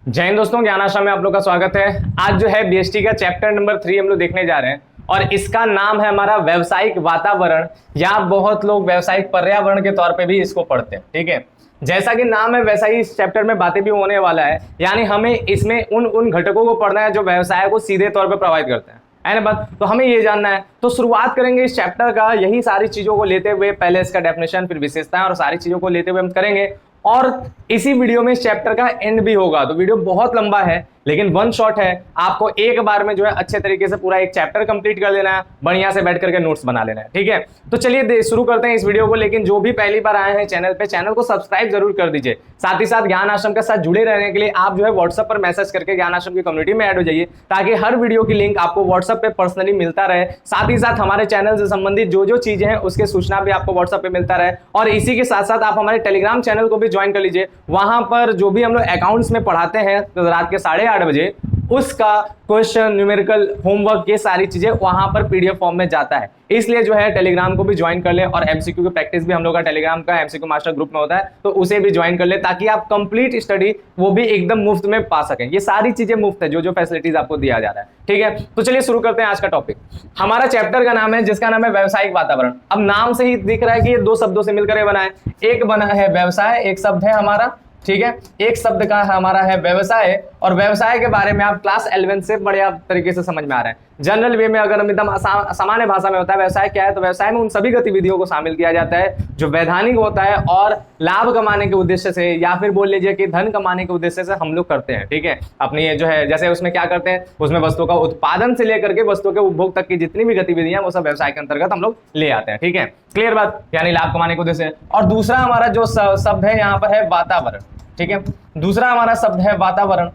जय हिंद दोस्तों, ज्ञान आश्रम में आप लोग का स्वागत है। आज जो है बीएसटी का चैप्टर नंबर 3 हम लोग देखने जा रहे हैं और इसका नाम है हमारा व्यावसायिक वातावरण, या बहुत लोग व्यावसायिक पर्यावरण के तौर पे भी इसको पढ़ते हैं। ठीक है, जैसा कि नाम है वैसा ही इस चैप्टर में बातें भी होने वाला है, यानी हमें इसमें उन घटकों को पढ़ना है जो व्यवसाय को सीधे तौर पर प्रभावित करते हैं, है ना बात। तो हमें ये जानना है, तो शुरुआत करेंगे इस चैप्टर का यही सारी चीजों को लेते हुए, पहले इसका डेफिनेशन, फिर विशेषताएं और सारी चीजों को लेते हुए हम करेंगे। और इसी वीडियो में इस चैप्टर का एंड भी होगा। तो वीडियो बहुत लंबा है लेकिन वन शॉट है, आपको एक बार में जो है अच्छे तरीके से पूरा एक चैप्टर कंप्लीट कर लेना है, बढ़िया से बैठ करके नोट्स बना लेना है। ठीक है, तो चलिए शुरू करते हैं इस वीडियो को। लेकिन जो भी पहली बार आए हैं चैनल पे, चैनल को सब्सक्राइब जरूर कर दीजिए। साथ ही साथ ज्ञान आश्रम के साथ जुड़े रहने के लिए आप जो है व्हाट्सएप पर मैसेज करके ज्ञान आश्रम की कम्युनिटी में ऐड हो जाइए, ताकि हर वीडियो की लिंक आपको व्हाट्सएप पे पर्सनली मिलता रहे। साथ ही साथ हमारे चैनल से संबंधित जो चीजें हैं उसके सूचना भी आपको व्हाट्सएप पे मिलता रहे। और इसी के साथ साथ आप हमारे टेलीग्राम चैनल को भी ज्वाइन कर लीजिए। वहां पर जो भी हम लोग अकाउंट्स में पढ़ाते हैं तो रात के 8:30 बजे उसका क्वेश्चन, न्यूमेरिकल, होमवर्क, ये सारी चीजें वहां पर पीडीएफ फॉर्म में जाता है। इसलिए जो है टेलीग्राम को भी ज्वाइन कर ले, और एमसीक्यू की प्रैक्टिस भी हम लोग का टेलीग्राम का एमसीक्यू मास्टर ग्रुप में होता है, तो उसे भी ज्वाइन कर ले, ताकि आप कंप्लीट स्टडी वो भी एकदम मुफ्त में पा सकें। ये सारी चीजें मुफ्त है, जो फैसिलिटीज आपको दिया जा रहा है। ठीक है, तो चलिए शुरू करते हैं आज का टॉपिक। हमारा चैप्टर का नाम है, जिसका नाम है व्यावसायिक वातावरण। अब नाम से ही दिख रहा है कि ये दो शब्दों से मिलकर बना है। एक बना है व्यवसाय, एक शब्द है हमारा, ठीक है, एक शब्द का हमारा है व्यवसाय। और व्यवसाय के बारे में आप क्लास 11 से बढ़िया तरीके से समझ में आ रहा है। जनरल वे में अगर हम एकदम सामान्य भाषा में होता है व्यवसाय क्या है, तो व्यवसाय में उन सभी गतिविधियों को शामिल किया जाता है जो वैधानिक होता है और लाभ कमाने के उद्देश्य से, या फिर बोल लीजिए कि धन कमाने के उद्देश्य से हम लोग करते हैं। ठीक है, अपनी ये जो है, जैसे उसमें क्या करते हैं, उसमें वस्तुओं का उत्पादन से लेकर के वस्तुओं के उपभोग तक की जितनी भी गतिविधियां, वो सब व्यवसाय के अंतर्गत हम लोग ले आते हैं। ठीक है, क्लियर बात, यानी लाभ कमाने के उद्देश्य। और दूसरा हमारा जो शब्द है यहाँ पर है वातावरण। ठीक है, दूसरा हमारा शब्द है वातावरण।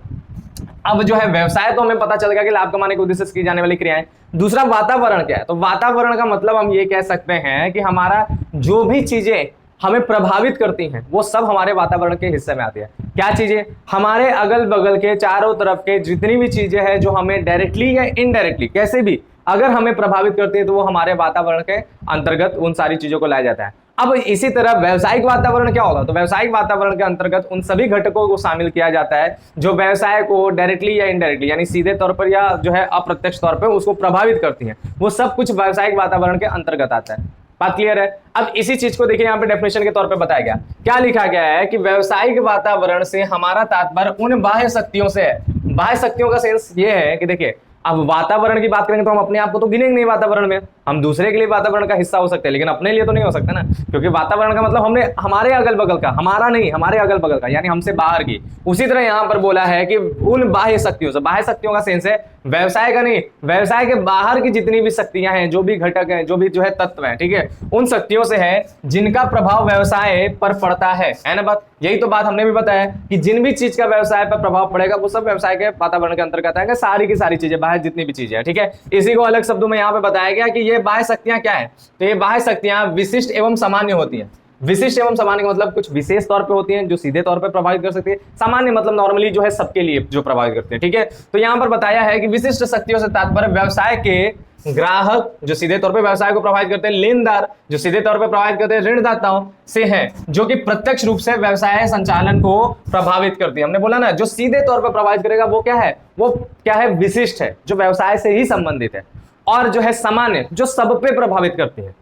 अब जो है व्यवसाय तो हमें पता चल गया कि लाभ कमाने के उद्देश्य से की जाने वाली क्रियाएं। दूसरा वातावरण क्या है, तो वातावरण का मतलब हम ये कह सकते हैं कि हमारा जो भी चीजें हमें प्रभावित करती हैं वो सब हमारे वातावरण के हिस्से में आती है। क्या चीजें, हमारे अगल बगल के चारों तरफ के जितनी भी चीजें हैं जो हमें डायरेक्टली या इनडायरेक्टली कैसे भी अगर हमें प्रभावित करती है, तो वो हमारे वातावरण के अंतर्गत उन सारी चीजों को लाया जाता है। अब इसी तरह व्यावसायिक वातावरण क्या होगा, तो व्यावसायिक वातावरण के अंतर्गत उन सभी घटकों को शामिल किया जाता है जो व्यवसाय को डायरेक्टली या इनडायरेक्टली, यानी सीधे तौर पर या जो है अप्रत्यक्ष तौर पर उसको प्रभावित करती हैं। वो सब कुछ व्यावसायिक वातावरण के अंतर्गत आता है। बात क्लियर है। अब इसी चीज को देखिए, यहाँ पे डेफिनेशन के तौर पे बताया गया, क्या लिखा गया है कि व्यावसायिक वातावरण से हमारा तात्पर्य उन बाह्य शक्तियों से है। बाह्य शक्तियों का सेंस ये है कि देखिए, अब वातावरण की बात करेंगे तो हम अपने आप को तो गिनेंगे नहीं वातावरण में, हम दूसरे के लिए वातावरण का हिस्सा हो सकते हैं, लेकिन अपने लिए तो नहीं हो सकता ना, क्योंकि वातावरण का मतलब हमने हमारे अगल बगल का, हमारा नहीं, हमारे अगल बगल का, यानी हमसे बाहर की। उसी तरह यहाँ पर बोला है कि उन बाह्य शक्तियों से, बाह्य शक्तियों का सेंस है व्यवसाय का नहीं, व्यवसाय के बाहर की जितनी भी शक्तियां हैं, जो भी घटक हैं, जो भी जो है तत्व है, ठीक है, उन शक्तियों से है जिनका प्रभाव व्यवसाय पर पड़ता है ना बात। यही तो बात हमने भी बताया कि जिन भी चीज का व्यवसाय पर प्रभाव पड़ेगा वो सब व्यवसाय के वातावरण के अंतर्गत आएंगे, सारी की सारी चीजें, बाहर जितनी भी चीजें हैं। ठीक है, इसी को अलग शब्दों में यहाँ पे बताया गया कि ये बाह्य शक्तियां क्या है, तो ये बाह्य शक्तियां विशिष्ट एवं सामान्य होती हैं। विशिष्ट एवं सामान्य का मतलब कुछ विशेष तौर पे होती हैं जो सीधे तौर पे प्रभावित कर सकती है, सामान्य मतलब नॉर्मली जो है सबके लिए जो प्रभावित करते हैं। ठीक है, तो यहाँ पर बताया है कि विशिष्ट शक्तियों से तात्पर्य व्यवसाय के ग्राहक जो सीधे तौर पे व्यवसाय को प्रभावित करते हैं, लेनदार जो सीधे तौर पे प्रभावित करते हैं, ऋणदाताओं से है जो कि प्रत्यक्ष रूप से व्यवसाय संचालन को प्रभावित करती है। हमने बोला ना, जो सीधे तौर पे प्रभावित करेगा वो क्या है, वो क्या है, विशिष्ट है, जो व्यवसाय से ही संबंधित है। और जो है सामान्य, जो सब पे प्रभावित करती है,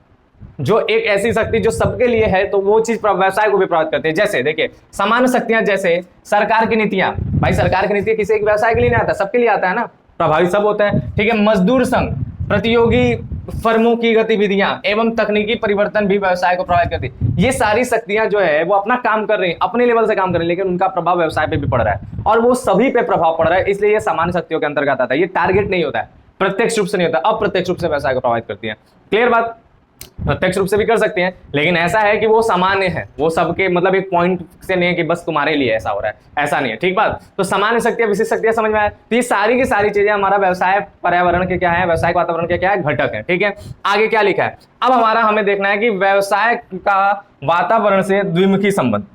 जो एक ऐसी शक्ति जो सबके लिए है, तो वो चीज व्यवसाय को भी प्रभावित करती है। जैसे देखिए, सामान्य शक्तियां जैसे सरकार की नीतियां, भाई सरकार की नीति किसी एक व्यवसाय के लिए नहीं आता, सबके लिए आता है ना, प्रभावित सब होते हैं। ठीक है, मजदूर संघ, प्रतियोगी फर्मों की गतिविधियां एवं तकनीकी परिवर्तन भी व्यवसाय को प्रभावित करती है। ये सारी शक्तियां जो है वो अपना काम कर रही हैं, अपने लेवल से काम कर रही है, लेकिन उनका प्रभाव व्यवसाय पे भी पड़ रहा है और वो सभी पे प्रभाव पड़ रहा है, इसलिए ये सामान्य शक्तियों के अंतर्गत आता है। ये टारगेट नहीं होता है, प्रत्यक्ष रूप से नहीं होता, अप्रत्यक्ष रूप से व्यवसाय को प्रभावित करती है। क्लियर बात, प्रत्यक्ष रूप से भी कर सकते हैं, लेकिन ऐसा है कि वो सामान्य है, वो सबके मतलब एक पॉइंट से नहीं है कि बस तुम्हारे लिए ऐसा हो रहा है, ऐसा नहीं है। ठीक बात, तो सामान्य शक्तियां, विशिष्ट शक्तियां समझ में आए, तो ये सारी की सारी चीजें हमारा व्यवसाय पर्यावरण के क्या है, व्यवसायिक वातावरण के क्या है, घटक है। ठीक है, आगे क्या लिखा है, अब हमारा हमें देखना है कि व्यवसाय का वातावरण से द्विमुखी संबंध।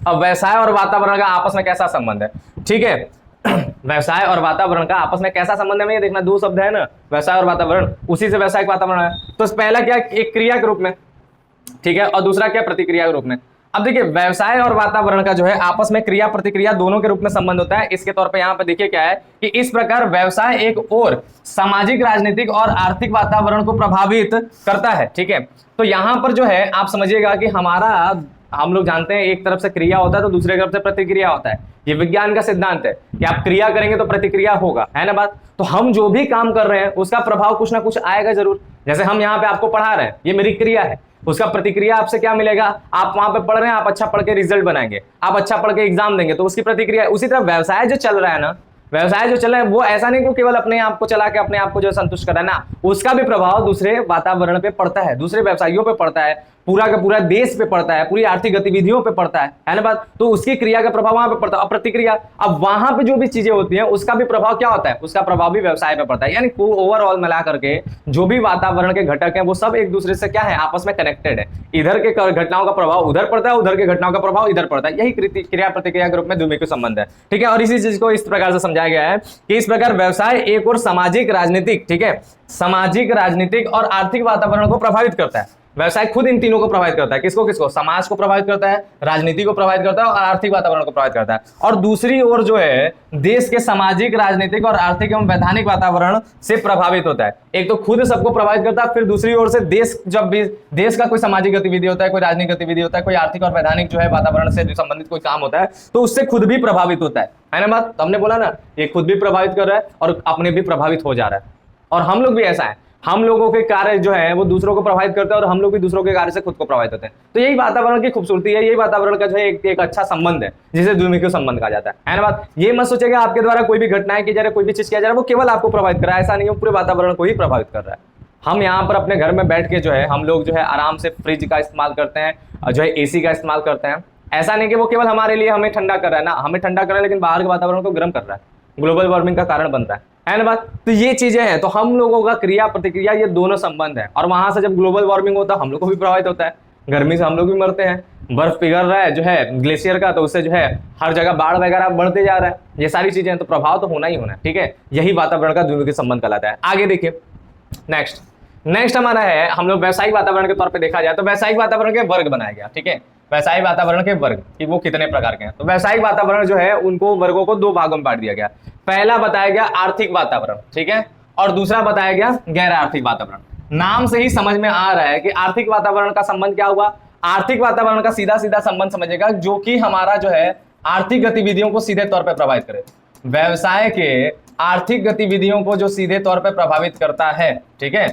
अब व्यवसाय और वातावरण का आपस में कैसा संबंध है, ठीक है, व्यवसाय और वातावरण का आपस में कैसा संबंध है, ये देखना, दो शब्द है ना, व्यवसाय और वातावरण, उसी से व्यवसायिक वातावरण है। तो पहला क्या, एक क्रिया के रूप में, ठीक है, और दूसरा क्या, प्रतिक्रिया के रूप में। अब देखिए व्यवसाय और वातावरण का जो है आपस में क्रिया प्रतिक्रिया दोनों के रूप में संबंध होता है। इसके तौर पे यहाँ पे देखिए क्या है कि इस प्रकार व्यवसाय एक और सामाजिक, राजनीतिक और आर्थिक वातावरण को प्रभावित करता है। ठीक है, तो यहाँ पर जो है आप समझिएगा कि हम लोग जानते हैं एक तरफ से क्रिया होता है तो दूसरी तरफ से प्रतिक्रिया होता है। ये विज्ञान का सिद्धांत है कि आप क्रिया करेंगे तो प्रतिक्रिया होगा, है ना बात। तो हम जो भी काम कर रहे हैं उसका प्रभाव कुछ ना कुछ आएगा जरूर। जैसे हम यहाँ पे आपको पढ़ा रहे हैं, ये मेरी क्रिया है, उसका प्रतिक्रिया आपसे क्या मिलेगा, आप वहां पे पढ़ रहे हैं, आप अच्छा पढ़ के रिजल्ट बनाएंगे, आप अच्छा पढ़ के एग्जाम देंगे, तो उसकी प्रतिक्रिया। उसी तरह व्यवसाय जो चल रहा है ना, व्यवसाय जो चल रहा है वो ऐसा नहीं कि केवल अपने आप को चला के अपने आप को जो संतुष्ट कर रहा है ना, उसका भी प्रभाव दूसरे वातावरण पे पड़ता है, दूसरे व्यवसायियों पे पड़ता है, पूरा का पूरा देश पे पड़ता है, पूरी आर्थिक गतिविधियों पे पड़ता है ना बात। तो उसकी क्रिया का प्रभाव वहां पे पड़ता है। अब प्रतिक्रिया, अब वहां पे जो भी चीजें होती हैं उसका भी प्रभाव क्या होता है, उसका प्रभाव भी व्यवसाय पे पड़ता है। यानी ओवरऑल मिला करके जो भी वातावरण के घटक हैं वो सब एक दूसरे से क्या है, आपस में कनेक्टेड है। इधर के घटनाओं का प्रभाव उधर पड़ता है, उधर के घटनाओं का प्रभाव इधर पड़ता है। यही क्रिया प्रतिक्रिया के रूप में द्विमुखी संबंध है। ठीक है, और इसी चीज को इस प्रकार से समझाया गया है कि इस प्रकार व्यवसाय एक और सामाजिक, राजनीतिक, ठीक है, सामाजिक, राजनीतिक और आर्थिक वातावरण को प्रभावित करता है। व्यवसाय खुद इन तीनों को प्रभावित करता है। किसको किसको, समाज को प्रभावित करता है, राजनीति को प्रभावित करता है और आर्थिक वातावरण को प्रभावित करता है। और दूसरी ओर जो है देश के सामाजिक, राजनीतिक और आर्थिक एवं वैधानिक वातावरण से प्रभावित होता है। एक तो खुद सबको प्रभावित करता है, फिर दूसरी ओर से देश, जब भी देश का कोई सामाजिक गतिविधि होता है, कोई राजनीतिक गतिविधि होता है, कोई आर्थिक और वैधानिक जो है वातावरण से जो संबंधित कोई काम होता है, तो उससे खुद भी प्रभावित होता है ना बात। तो हमने बोला ना, ये खुद भी प्रभावित कर रहा है और अपने भी प्रभावित हो जा रहा है। और हम लोग भी ऐसा है, हम लोगों के कार्य जो है वो दूसरों को प्रभावित करते हैं और हम लोग भी दूसरों के कार्य से खुद को प्रभावित होते हैं। तो यही वातावरण की खूबसूरती है, यही वातावरण का जो है एक अच्छा संबंध है जिसे द्विमुखी संबंध कहा जाता है ना बात। ये मत सोचेगा आपके द्वारा कोई भी घटना की जा रहा है, कोई भी चीज किया जा रहा है वो केवल आपको प्रभावित कर रहा है, ऐसा नहीं है, पूरे वातावरण को ही प्रभावित कर रहा है। हम यहाँ पर अपने घर में बैठ के जो है हम लोग जो है आराम से फ्रिज का इस्तेमाल करते हैं, जो है एसी का इस्तेमाल करते हैं। ऐसा नहीं कि वो केवल हमारे लिए हमें ठंडा कर रहा है ना, हमें ठंडा कर रहा है लेकिन बाहर के वातावरण को गर्म कर रहा है, ग्लोबल वार्मिंग का कारण बनता है ना बात। तो ये चीजें हैं, तो हम लोगों का क्रिया प्रतिक्रिया ये दोनों संबंध है। और वहां से जब ग्लोबल वार्मिंग होता है हम लोग को भी प्रभावित होता है, गर्मी से हम लोग भी मरते हैं, बर्फ पिघल रहा है जो है ग्लेशियर का, तो उससे जो है हर जगह बाढ़ वगैरह बढ़ते जा रहा है। ये सारी चीजें हैं, तो प्रभाव तो होना ही होना है। ठीक है, यही वातावरण का द्विमुखी संबंध कहलाता है। आगे देखिए नेक्स्ट हमारा है, हम लोग व्यावसायिक वातावरण के तौर पे देखा जाए तो व्यावसायिक वातावरण के वर्ग बनाया गया। ठीक है, व्यावसायिक वातावरण के वर्ग कि वो कितने प्रकार के हैं। तो व्यावसायिक वातावरण जो है उनको वर्गों को दो भागों में बांट दिया गया। पहला बताया गया आर्थिक वातावरण, ठीक है, और दूसरा बताया गया गैर आर्थिक वातावरण। नाम से ही समझ में आ रहा है कि आर्थिक वातावरण का संबंध क्या हुआ। आर्थिक वातावरण का सीधा सीधा संबंध समझेगा जो कि हमारा जो है आर्थिक गतिविधियों को सीधे तौर पर प्रभावित करे। व्यवसाय के आर्थिक गतिविधियों को जो सीधे तौर पर प्रभावित करता है, ठीक है,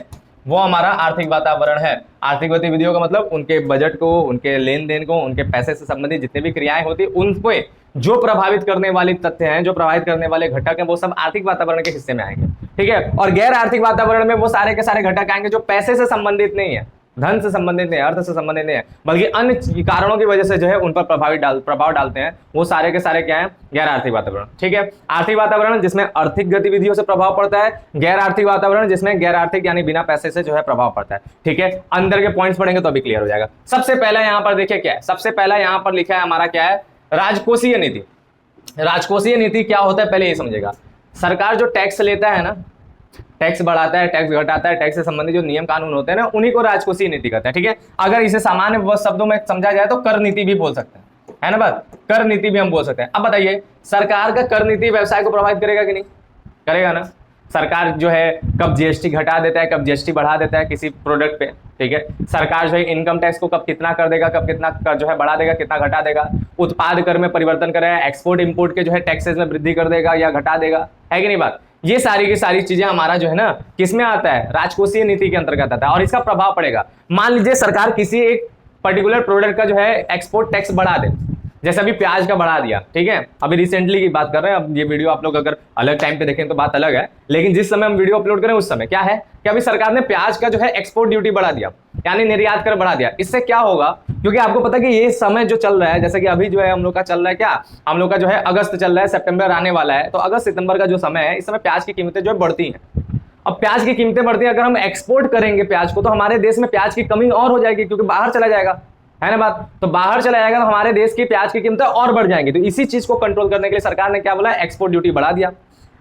वो हमारा आर्थिक वातावरण है। आर्थिक गतिविधियों का मतलब उनके बजट को, उनके लेन देन को, उनके पैसे से संबंधित जितने भी क्रियाएं होती है उनको जो प्रभावित करने वाली तथ्य हैं, जो प्रभावित करने वाले घटक हैं, वो सब आर्थिक वातावरण के हिस्से में आएंगे। ठीक है, और गैर आर्थिक वातावरण में वो सारे के सारे घटक आएंगे जो पैसे से संबंधित नहीं है, धन से संबंधित नहीं है, अर्थ से संबंधित नहीं है, बल्कि अन्य कारणों की वजह से जो है उन पर प्रभाव डालते हैं। वो सारे के सारे क्या है, गैर आर्थिक वातावरण। ठीक है, आर्थिक वातावरण जिसमें आर्थिक गतिविधियों से प्रभाव पड़ता है, गैर आर्थिक वातावरण जिसमें गैर आर्थिक यानी बिना पैसे से जो है प्रभाव पड़ता है। ठीक है, अंदर के पॉइंट्स पढ़ेंगे तो अभी क्लियर हो जाएगा। सबसे पहला यहाँ पर देखिए क्या है, सबसे पहला यहाँ पर लिखा है हमारा क्या है, राजकोषीय नीति। राजकोषीय नीति क्या होता है पहले ये समझेगा। सरकार जो टैक्स लेता है ना, टैक्स बढ़ाता है, टैक्स घटाता है, टैक्स से संबंधित जो नियम कानून होते हैं ना, उन्हीं को राजकोषीय नीति कहते हैं। ठीक है, अगर इसे सामान्य शब्दों में समझा जाए तो कर नीति भी बोल सकते हैं, है ना बात, कर नीति भी हम बोल सकते हैं। अब बताइए सरकार का कर नीति व्यवसाय को प्रभावित करेगा कि नहीं, करेगा ना। सरकार जो है कब जीएसटी घटा देता है, कब जीएसटी बढ़ा देता है किसी प्रोडक्ट पे। ठीक है, सरकार जो है इनकम टैक्स को कब कितना कर देगा, कब कितना जो है बढ़ा देगा, कितना घटा देगा। उत्पाद कर में परिवर्तन करेगा, एक्सपोर्ट इंपोर्ट के जो है टैक्सेस में वृद्धि कर देगा या घटा देगा, है कि नहीं बात। ये सारी की सारी चीजें हमारा जो है ना किसमें आता है, राजकोषीय नीति के अंतर्गत आता है और इसका प्रभाव पड़ेगा। मान लीजिए सरकार किसी एक पर्टिकुलर प्रोडक्ट का जो है एक्सपोर्ट टैक्स बढ़ा दे, जैसे अभी प्याज का बढ़ा दिया। ठीक है, अभी रिसेंटली की बात कर रहे हैं, अब ये वीडियो आप लोग अगर अलग टाइम पे देखें तो बात अलग है, लेकिन जिस समय हम वीडियो अपलोड करें उस समय क्या है कि अभी सरकार ने प्याज का जो है एक्सपोर्ट ड्यूटी बढ़ा दिया, यानी निर्यात कर बढ़ा दिया। इससे क्या होगा, क्योंकि आपको पता है कि ये समय जो चल रहा है, जैसे कि अभी जो है हम लोग का चल रहा है क्या, हम लोग का जो है अगस्त चल रहा है, सितंबर आने वाला है, तो अगस्त सितंबर का जो समय है, इस समय प्याज की कीमतें जो है बढ़ती हैं। अब प्याज की कीमतें बढ़ती हैं, अगर हम एक्सपोर्ट करेंगे प्याज को तो हमारे देश में प्याज की कमी और हो जाएगी, क्योंकि बाहर चला जाएगा, है ना बात। तो बाहर चला जाएगा तो हमारे देश की प्याज की कीमतें और बढ़ जाएंगी। तो इसी चीज को कंट्रोल करने के लिए सरकार ने क्या बोला, एक्सपोर्ट ड्यूटी बढ़ा दिया।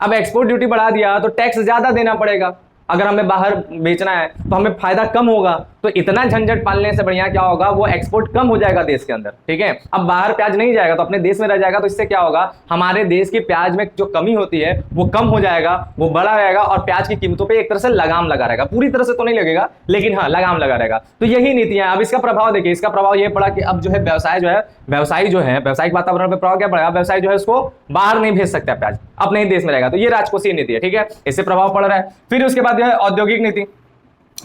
अब एक्सपोर्ट ड्यूटी बढ़ा दिया तो टैक्स ज्यादा देना पड़ेगा। अगर हमें बाहर बेचना है तो हमें फायदा कम होगा, तो इतना झंझट पालने से बढ़िया क्या होगा, वो एक्सपोर्ट कम हो जाएगा देश के अंदर। ठीक है, अब बाहर प्याज नहीं जाएगा तो अपने देश में रह जाएगा, तो इससे क्या होगा, हमारे देश की प्याज में जो कमी होती है वो कम हो जाएगा, वो बड़ा रहेगा, और प्याज की कीमतों पर एक तरह से लगाम लगा रहेगा। पूरी तरह से तो नहीं लगेगा, लेकिन हाँ लगाम लगा रहेगा। तो यही नीतियां। अब इसका प्रभाव देखिए, इसका प्रभाव ये पड़ा कि अब जो है व्यवसाय जो है, व्यवसायिक वातावरण पर प्रभाव क्या पड़ेगा, व्यवसाय जो है उसको बाहर नहीं भेज सकता प्याज, अपने ही देश में रहेगा। तो ये राजकोषीय नीति है। ठीक है, इससे प्रभाव पड़ रहा है। फिर उसके बाद जो है औद्योगिक नीति,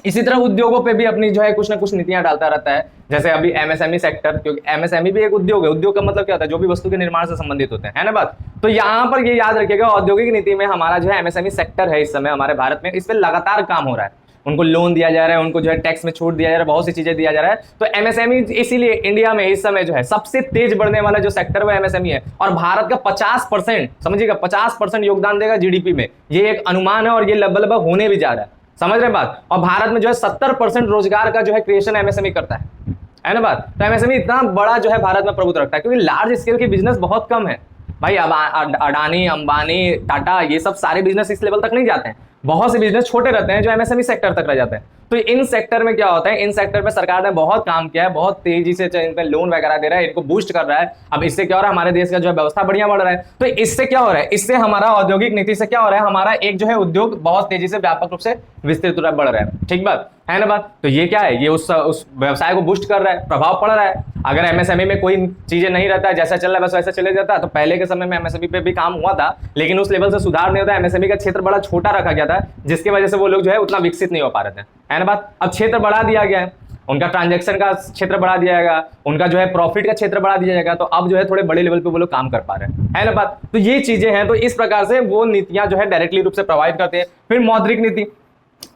इसी तरह उद्योगों पे भी अपनी जो है कुछ ना कुछ नीतियां डालता रहता है। जैसे अभी एमएसएमई सेक्टर, क्योंकि एमएसएमई भी एक उद्योग है। उद्योग का मतलब क्या होता है, जो भी वस्तु के निर्माण से संबंधित होते हैं, है ना बात। तो यहाँ पर ये याद रखिएगा, औद्योगिक नीति में हमारा जो है एमएसएमई सेक्टर है इस समय हमारे भारत में, इस पर लगातार काम हो रहा है। उनको लोन दिया जा रहा है, उनको जो है टैक्स में छूट दिया जा रहा है, बहुत सी चीजें दिया जा रहा है। तो एमएसएमई इसीलिए इंडिया में इस समय जो है सबसे तेज बढ़ने वाला जो सेक्टर वो एमएसएमई है, और भारत का 50%, समझिएगा 50% योगदान देगा जीडीपी में। ये एक अनुमान है और ये लगभग होने भी जा रहा है, समझ रहे हैं बात। और भारत में जो है 70% रोजगार का जो है क्रिएशन एमएसएमई करता है ना बात। तो एमएसएमई इतना बड़ा जो है भारत में प्रभुत्व रखता है, क्योंकि लार्ज स्केल के बिजनेस बहुत कम है भाई। अब अडानी, अंबानी, टाटा, ये सब सारे बिजनेस इस लेवल तक नहीं जाते हैं। बहुत से बिजनेस छोटे रहते हैं जो एमएसएमई सेक्टर तक रह जाते हैं। तो इन सेक्टर में क्या होता है, इन सेक्टर में सरकार ने बहुत काम किया है, बहुत तेजी से इन पे लोन वगैरह दे रहा है, इनको बूस्ट कर रहा है। अब इससे क्या हो रहा है, हमारे देश का जो है व्यवस्था बढ़िया बढ़ रहा है। तो इससे क्या हो रहा है, इससे हमारा औद्योगिक नीति से क्या हो रहा है, हमारा एक जो है उद्योग बहुत तेजी से व्यापक रूप से विस्तृत बढ़ रहा है। ठीक बात है ना बात। तो ये क्या है, ये उस व्यवसाय को बूस्ट कर रहा है, प्रभाव पड़ रहा है। अगर एमएसएमई में कोई चीजें नहीं रहता है, जैसा चल रहा है बस वैसा चले जाता है। तो पहले के समय में एमएसएमई पे भी काम हुआ था, लेकिन उस लेवल से सुधार नहीं होता। एमएसएमई का क्षेत्र बड़ा छोटा रखा गया था, जिसकी वजह से वो लोग जो है उतना विकसित नहीं हो पा रहे थे, है ना बात। अब क्षेत्र बढ़ा दिया गया है, उनका ट्रांजैक्शन का क्षेत्र बढ़ा दिया जाएगा, उनका जो है प्रॉफिट का क्षेत्र बढ़ा दिया जाएगा। तो अब जो है थोड़े बड़े लेवल पे वो लोग काम कर पा रहे हैं, है ना बात। तो ये चीजें हैं। तो इस प्रकार से वो नीतियां जो है डायरेक्टली रूप से प्रभावित करते हैं। फिर मौद्रिक नीति,